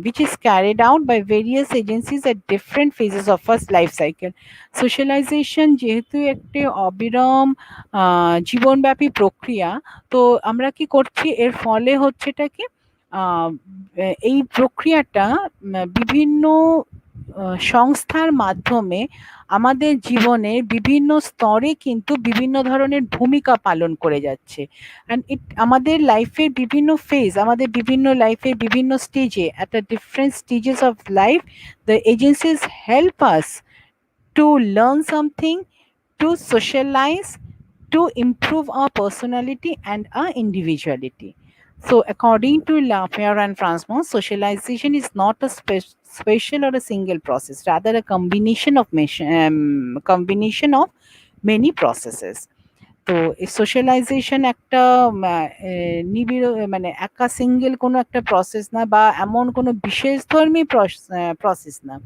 which is carried out by various agencies at different phases of our life cycle. Socialization যেহেতু একটি অবিরাম জীবনব্যাপী প্রক্রিয়া, তো আমরা কি করছি, এর ফলে হচ্ছেটা কি, এই প্রক্রিয়াটা বিভিন্ন সংস্থার মাধ্যমে আমাদের জীবনের বিভিন্ন স্তরে কিন্তু বিভিন্ন ধরনের ভূমিকা পালন করে যাচ্ছে। অ্যান্ড আমাদের লাইফের বিভিন্ন ফেজ, আমাদের বিভিন্ন লাইফের বিভিন্ন স্টেজে, at a different stages of life, the agencies help us to learn something, to socialize, to improve our personality and our individuality. So, according to Lafayette and Franzmann, socialization is not a special or a single process, rather a combination of many processes. তো এই socialisation একটা নিবিড়, মানে একা single কোনো একটা process না, বা এমন কোনো বিশেষধর্মী প্রসেস না।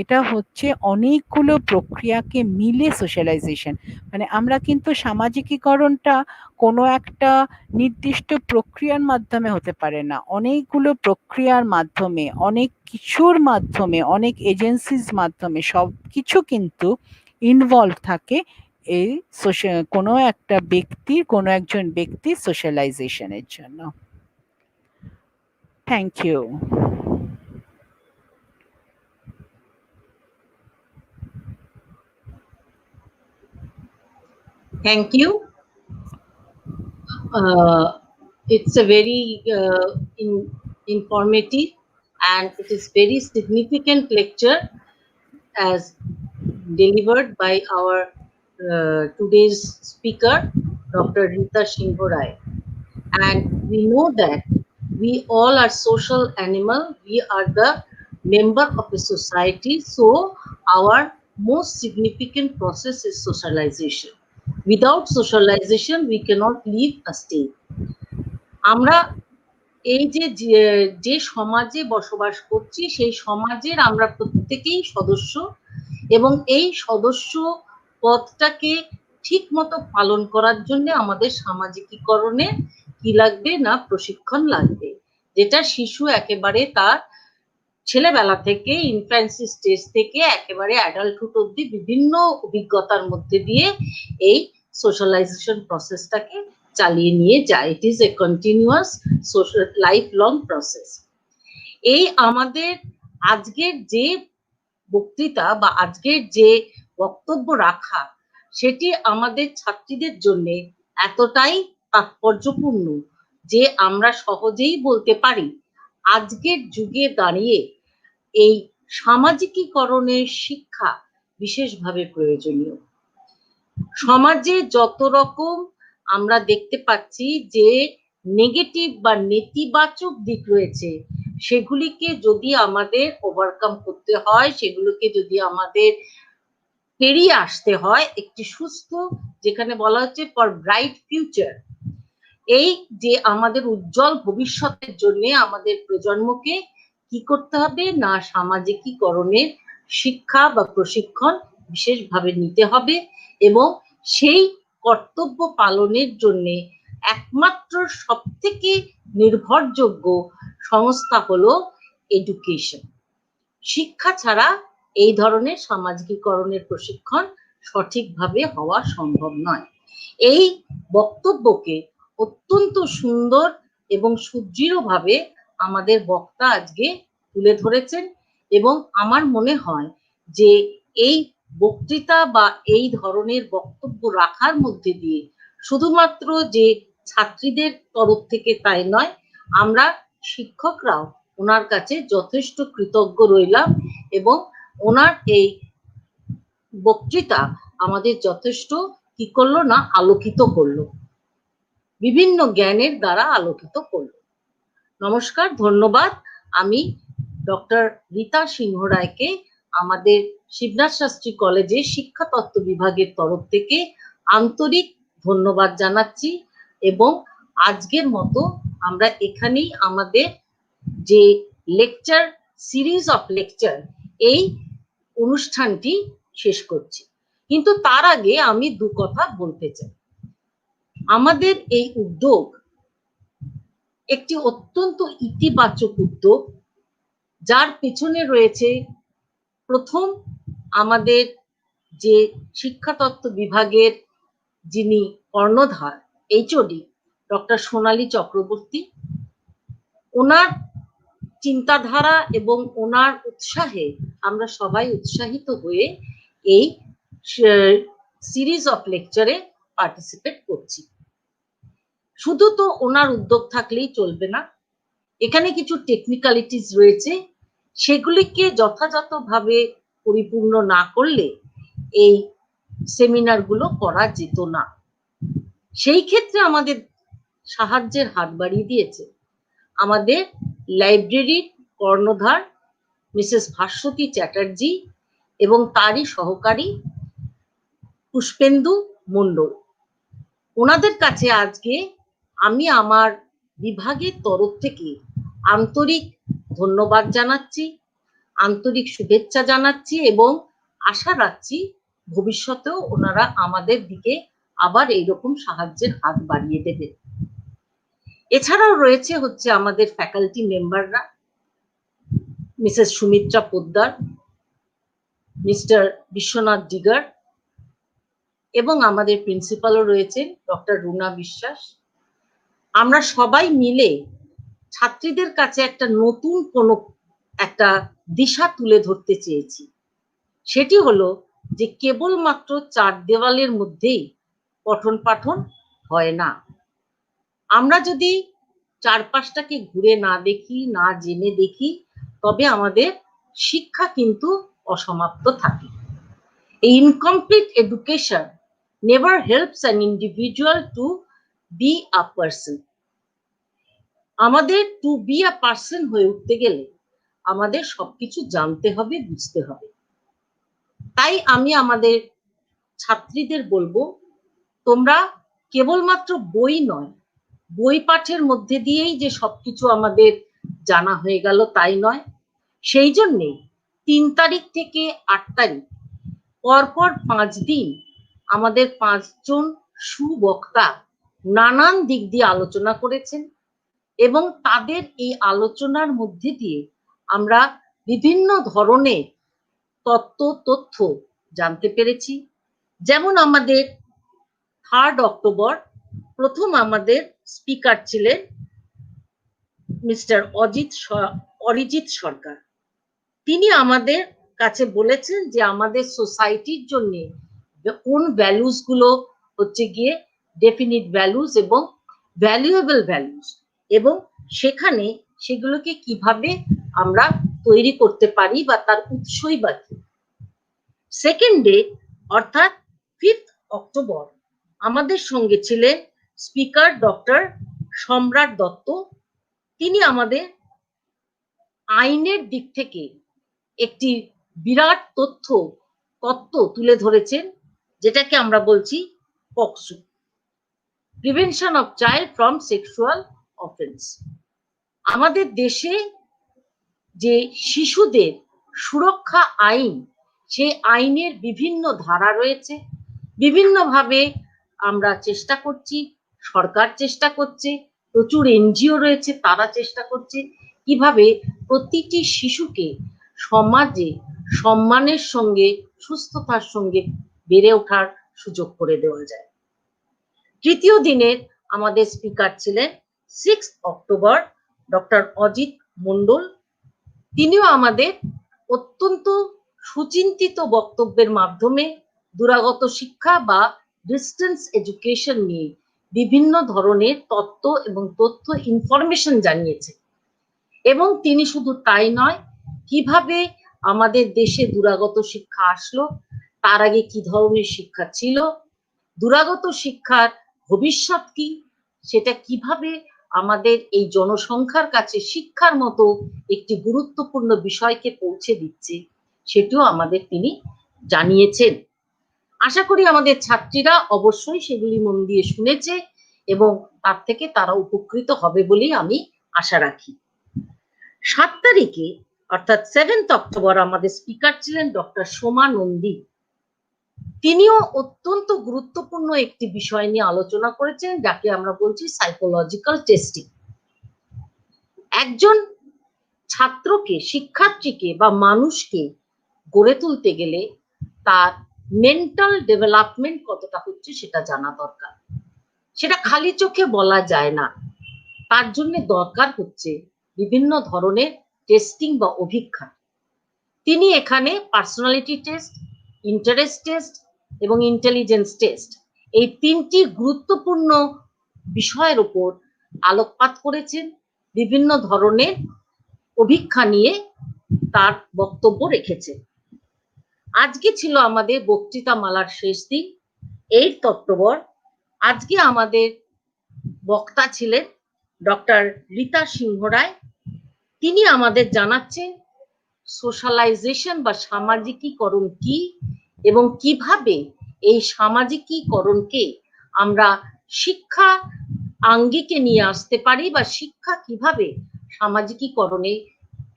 এটা হচ্ছে অনেকগুলো প্রক্রিয়াকে মিলে সোশ্যালাইজেশন। মানে আমরা কিন্তু সামাজিকীকরণটা কোনো একটা নির্দিষ্ট প্রক্রিয়ার মাধ্যমে হতে পারে না, অনেকগুলো প্রক্রিয়ার মাধ্যমে, অনেক কিছুর মাধ্যমে, অনেক এজেন্সির মাধ্যমে সব কিছু কিন্তু ইনভলভ থাকে এই কোনো একটা ব্যক্তির, কোনো একজন ব্যক্তির সোশ্যালাইজেশনের জন্য। Thank you. Thank you. It's a very informative and it is very significant lecture as delivered by our today's speaker, Dr. Rita Singha Roy. And we know that we all are social animal. We are the member of a society. So our most significant process is socialization. Without socialization, we cannot live a state. আমরা এই যে সমাজে বসবাস করছি, সেই সমাজের আমরা প্রত্যেকেই সদস্য, এবং এই সদস্য পদটাকে ঠিক মতো পালন করার জন্য আমাদের সামাজিকীকরণে কি লাগবে না, প্রশিক্ষণ লাগবে, যেটা শিশু একেবারে তার ছেলেবেলা থেকে, ইনফ্যান্সি স্টেজ থেকে একেবারে অ্যাডাল্টহুড অব্দি বিভিন্ন অভিজ্ঞতার মধ্যে দিয়ে এই সোশ্যালাইজেশন প্রসেসটাকে চালিয়ে নিয়ে যায়। It is a continuous social life long process. এই আমাদের আজকের যে বক্তৃতা বা আজকের যে বক্তব্য রাখা, সেটি আমাদের ছাত্রীদের জন্য এতটাই তাৎপর্যপূর্ণ যে আমরা সহজেই বলতে পারি আজকের যুগে দাঁড়িয়ে এই সামাজিকীকরণের শিক্ষা বিশেষভাবে প্রয়োজনীয়। সমাজে যত রকম আমরা দেখতে পাচ্ছি যে নেগেটিভ বা নেতিবাচক দিক রয়েছে, সেগুলিকে যদি আমাদের ওভারকাম করতে হয়, সেগুলোকে যদি আমাদের পেরিয়ে আসতে হয় একটি সুস্থ, যেখানে বলা হচ্ছে ফর ব্রাইট ফিউচার, এই যে আমাদের উজ্জ্বল ভবিষ্যতের জন্য আমাদের প্রজন্মকে কি করতে হবে না, সামাজিকীকরণের শিক্ষা বা প্রশিক্ষণ বিশেষভাবে নিতে হবে, এবং সেই কর্তব্য পালনের জন্য একমাত্র সবথেকে নির্ভরযোগ্য সংস্থা হলো এডুকেশন। শিক্ষা ছাড়া এই ধরনের সামাজিকীকরণের প্রশিক্ষণ সঠিকভাবে হওয়া সম্ভব নয়। এই বক্তব্যকে অত্যন্ত সুন্দর এবং সুদৃঢ়ভাবে আমাদের বক্তা আজকে তুলে ধরেছেন, এবং আমার মনে হয় যে এই বক্তৃতা বা এই ধরনের বক্তব্য রাখার মধ্যে দিয়ে শুধুমাত্র যে ছাত্রীদের তরফ থেকে তাই নয়, আমরা শিক্ষকরাও ওনার কাছে যথেষ্ট কৃতজ্ঞ রইলাম, এবং ওনার এই বক্তৃতা আমাদের যথেষ্ট কি করলো না, আলোকিত করলো, বিভিন্ন জ্ঞানের দ্বারা আলোকিত করলো। নমস্কার, ধন্যবাদ। আমি ডক্টর রীতা সিংহ রায়কে আমাদের শিবনাথ শাস্ত্রী কলেজে শিক্ষাতত্ত্ব বিভাগের তরফ থেকে আন্তরিক ধন্যবাদ জানাচ্ছি, এবং আজকের মতো আমরা এখানেই আমাদের যে লেকচার সিরিজ অফ লেকচার এই অনুষ্ঠানটি শেষ করছি। কিন্তু তার আগে আমি দু কথা বলতে চাই। আমাদের এই উদ্যোগ একটি অত্যন্ত ইতিবাচক উদ্যোগ, যার পেছনে রয়েছে প্রথম আমাদের যে শিক্ষাতত্ত্ব বিভাগের যিনি কর্ণধার এইচওডি ডক্টর সোনালী চক্রবর্তী, ওনার চিন্তাধারা এবং ওনার উৎসাহে আমরা সবাই উৎসাহিত হয়ে এই সিরিজ অফ লেকচারে পার্টিসিপেট করছি। শুধু তো ওনার উদ্যোগ থাকলেই চলবে না, এখানে কিছু টেকনিক্যালিটিস রয়েছে, সেগুলিকে যথাযথভাবে পরিপূর্ণ না করলে এই সেমিনারগুলো করা যেত না। সেই ক্ষেত্রে আমাদের সাহায্যের হাত বাড়িয়ে দিয়েছে আমাদের লাইব্রেরির কর্ণধার মিসেস ভাস্বতী চ্যাটার্জি এবং তারই সহকারী পুষ্পেন্দু মণ্ডল। ওনাদের কাছে আজকে আমি আমার বিভাগের তরফ থেকে আন্তরিক ধন্যবাদ জানাচ্ছি, আন্তরিক শুভেচ্ছা জানাচ্ছি, এবং আশা রাখছি ভবিষ্যতেও ওনারা আমাদের দিকে আবার এইরকম সাহায্যের হাত বাড়িয়ে দেবে। এছাড়াও রয়েছে হচ্ছে আমাদের ফ্যাকাল্টি মেম্বাররা, মিসেস সুমিত্রা পোদ্দার, মিস্টার বিশ্বনাথ দিগার, এবং আমাদের প্রিন্সিপালও রয়েছেন ডক্টর রুনা বিশ্বাস। আমরা সবাই মিলে ছাত্রীদের কাছে একটা নতুন কোনো একটা দিশা তুলে ধরতে চেয়েছি। সেটি হলো যে কেবলমাত্র চার দেওয়ালের মধ্যেই পঠন পাঠন হয় না। আমরা যদি চারপাশটাকে ঘুরে না দেখি, না জেনে দেখি, তবে আমাদের শিক্ষা কিন্তু অসমাপ্ত থাকে। এই incomplete education never helps an individual two be a person. আমাদের টু বি আ পার্সন হয়ে উঠতে গেলে আমাদের সবকিছু জানতে হবে, বুঝতে হবে। তাই আমি আমাদের ছাত্রীদের বলবো, তোমরা কেবলমাত্র বই নয়, বই পাঠের মধ্যে দিয়েই যে সবকিছু আমাদের জানা হয়ে গেল তাই নয়। সেই জন্যেই 3 তারিখ থেকে 8 তারিখ পরপর 5 দিন আমাদের 5 জন সুবক্তা নানান দিক দিয়ে আলোচনা করেছেন, এবং তাদের এই আলোচনার মধ্যে দিয়ে আমরা বিভিন্ন ধরনের তথ্য জানতে পেরেছি। যেমন আমাদের 3 অক্টোবর প্রথম আমাদের স্পিকার ছিলেন মিস্টার অরিজিৎ সরকার। তিনি আমাদের কাছে বলেছেন যে আমাদের সোসাইটির জন্য কোন ভ্যালুস গুলো হচ্ছে গিয়ে ডেফিনিট ভ্যালুস এবং ভ্যালুয়েবল ভ্যালুস, এবং সেখানে সেগুলোকে কিভাবে আমরা তৈরি করতে পারি বা তার উৎসই বা কি। সেকেন্ড ডে অর্থাৎ 5th অক্টোবর আমাদের সঙ্গে ছিলেন স্পিকার ডক্টর সম্রাট দত্ত। তিনি আমাদের আইনের দিক থেকে একটি বিরাট তত্ত্ব তুলে ধরেছেন, যেটাকে আমরা বলছি POCSO, prevention of child from sexual offence. আমাদের দেশে যে শিশুদের সুরক্ষা আইন, সেই আইনের বিভিন্ন ধারা রয়েছে, বিভিন্নভাবে আমরা চেষ্টা করছি, সরকার চেষ্টা করছে, প্রচুর এনজিও রয়েছে, তারা চেষ্টা করছে কিভাবে প্রতিটি শিশুকে সমাজে সম্মানের সঙ্গে, সুস্থতার সঙ্গে বেড়ে ওঠার সুযোগ করে দেওয়া যায়। তৃতীয় দিনের আমাদের স্পিকার ছিলেন 6 অক্টোবর ডক্টর অজিত মণ্ডল। তিনিও আমাদের অত্যন্ত সুচিন্তিত বক্তব্যের মাধ্যমে দূরাগত শিক্ষা বা ডিস্টেন্স এডুকেশন নিয়ে বিভিন্ন ধরনের তত্ত্ব এবং ইনফরমেশন জানিয়েছে। এবং তিনি শুধু তাই নয়, কিভাবে আমাদের দেশে দুরাগত শিক্ষা আসলো, তার আগে কি ধরনের শিক্ষা ছিল, দুরাগত শিক্ষার ভবিষ্যৎ কি, সেটা কিভাবে আমাদের এই জনসংখ্যার কাছে শিক্ষার মতো একটি গুরুত্বপূর্ণ বিষয়কে পৌঁছে দিচ্ছে, সেটিও আমাদের তিনি জানিয়েছেন। আশা করি আমাদের ছাত্রীরা অবশ্যই সেগুলি মন দিয়ে শুনেছে এবং তার থেকে তারা উপকৃত হবে বলেই আমি আশা রাখি। 7 তারিখে অর্থাৎ 7th অক্টোবর আমাদের স্পিকার ছিলেন ডক্টর সোমা নন্দী। তিনিও অত্যন্ত গুরুত্বপূর্ণ একটি বিষয় নিয়ে আলোচনা করেছেন, যাকে আমরা বলছি সাইকোলজিক্যাল টেস্টিং। একজন ছাত্রকে, শিক্ষার্থীকে বা মানুষকে গড়ে তুলতে গেলে তার মেন্টাল ডেভেলপমেন্ট কতটা হচ্ছে সেটা জানা দরকার। সেটা খালি চোখে বলা যায় না, তার জন্য দরকার হচ্ছে বিভিন্ন ধরনের টেস্টিং বা অভিজ্ঞতা। তিনি এখানে পার্সোনালিটি টেস্ট, ইন্টারেস্ট টেস্ট এবং ইন্টেলিজেন্স টেস্ট, এই 3টি গুরুত্বপূর্ণ বিষয়ের উপর আলোকপাত করেছেন, বিভিন্ন ধরনের অভিজ্ঞতা নিয়ে তার বক্তব্য রেখেছেন। আজকে ছিল আমাদের বক্তৃতা মালার শেষ দিন, 8th অক্টোবর। আজকে আমাদের বক্তা ছিলেন ডক্টর রীতা সিংহ রায়। তিনি আমাদের জানাচ্ছেন সোশ্যালাইজেশন বা সামাজিকীকরণ কি এবং কিভাবে এই সামাজিকীকরণকে আমরা শিক্ষা আঙ্গিকে নিয়ে আসতে পারি বা শিক্ষা কিভাবে সামাজিকীকরণে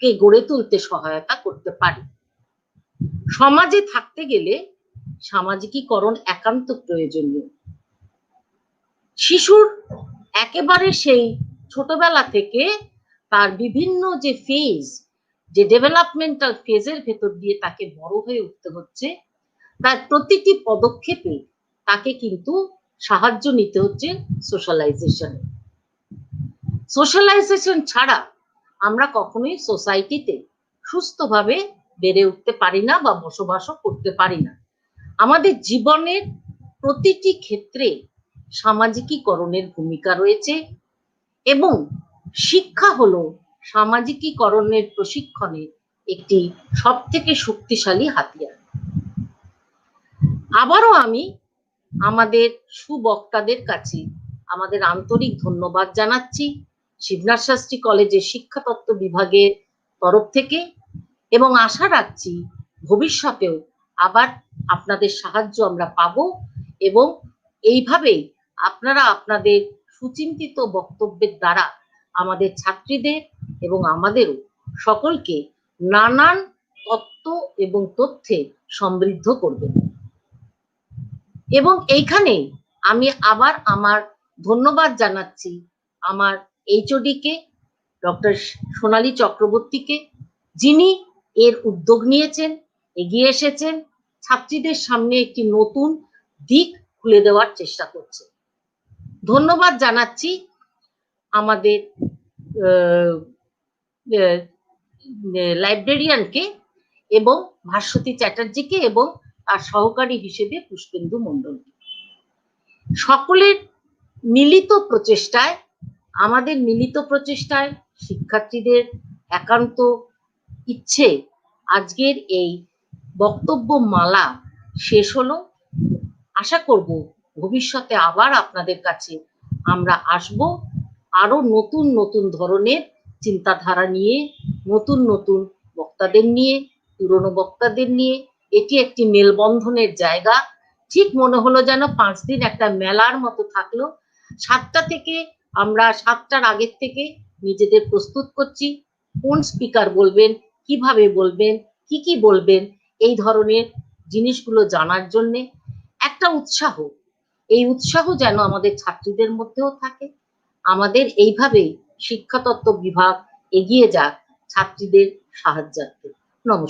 কে গড়ে তুলতে সহায়তা করতে পারে। সমাজে থাকতে গেলে সামাজিকীকরণ একান্ত প্রয়োজনীয়। শিশুর একেবারে সেই ছোটবেলা থেকে তার বিভিন্ন যে ফেজ, যে ডেভেলপমেন্টাল ফেজের ভেতর দিয়ে তাকে বড় হয়ে উঠতে হচ্ছে, তার প্রতিটি পদক্ষেপে তাকে কিন্তু সাহায্য নিতে হচ্ছে সোশ্যালাইজেশন। সোশ্যালাইজেশন ছাড়া আমরা কখনোই সোসাইটিতে সুস্থভাবে বেড়ে উঠতে পারি না বা বসবাসও করতে পারি না। আমাদের জীবনের প্রতিটি ক্ষেত্রে সামাজিকীকরণের ভূমিকা রয়েছে এবং শিক্ষা হলো সামাজিকীকরণের প্রশিক্ষণের একটি সবথেকে শক্তিশালী হাতিয়ার। আবারও আমি আমাদের সুবক্তাদের কাছে আমাদের আন্তরিক ধন্যবাদ জানাচ্ছি শিবনাথ শাস্ত্রী কলেজের শিক্ষাতত্ত্ব বিভাগের তরফ থেকে, এবং আশা রাখছি ভবিষ্যতেও আবার আপনাদের সাহায্য আমরা পাবো এবং এইভাবেই আপনারা আপনাদের সুচিন্তিত বক্তব্যের দ্বারা আমাদের ছাত্রীদের এবং আমাদেরও সকলকে নানান তত্ত্ব এবং তথ্যে সমৃদ্ধ করবেন। এবং এইখানে আমি আবার আমার ধন্যবাদ জানাচ্ছি আমার এইচওডি কে, ডক্টর সোনালী চক্রবর্তীকে, যিনি এর উদ্যোগ নিয়েছেন, এগিয়ে এসেছেন, ছাত্রীদের সামনে একটি নতুন দিক খুলে দেওয়ার চেষ্টা করছে। ধন্যবাদ জানাচ্ছি আমাদের লাইব্রেরিয়ানকে এবং ভাস্বতী চ্যাটার্জিকে এবং তার সহকারী হিসেবে পুষ্পেন্দু মণ্ডলকে। সকলের মিলিত প্রচেষ্টায়, আমাদের মিলিত প্রচেষ্টায় শিক্ষার্থীদের একান্ত ইচ্ছে আজকের এই বক্তব্য মালা শেষ হলো। আশা করব ভবিষ্যতে আবার আপনাদের কাছে আমরা আসব আরো নতুন নতুন ধরনের চিন্তাধারা নিয়ে, নতুন নতুন বক্তাদের নিয়ে, পুরনো বক্তাদের নিয়ে। এটি একটি মেলবন্ধনের জায়গা। ঠিক মনে হলো যেন 5 দিন একটা মেলার মতো থাকলো। 7টা থেকে আমরা 7টার আগের থেকে নিজেদের প্রস্তুত করছি, কোন স্পিকার বলবেন, কিভাবে বলবেন, কি বলবেন, এই ধরনের জিনিসগুলো জানার জন্যে একটা উৎসাহ, এই উৎসাহ যেন আমাদের ছাত্রীদের মধ্যেও থাকে। আমাদের এইভাবেই শিক্ষাতত্ত্ব বিভাগ এগিয়ে যাক ছাত্রীদের সাহায্যার্থে। নমস্কার।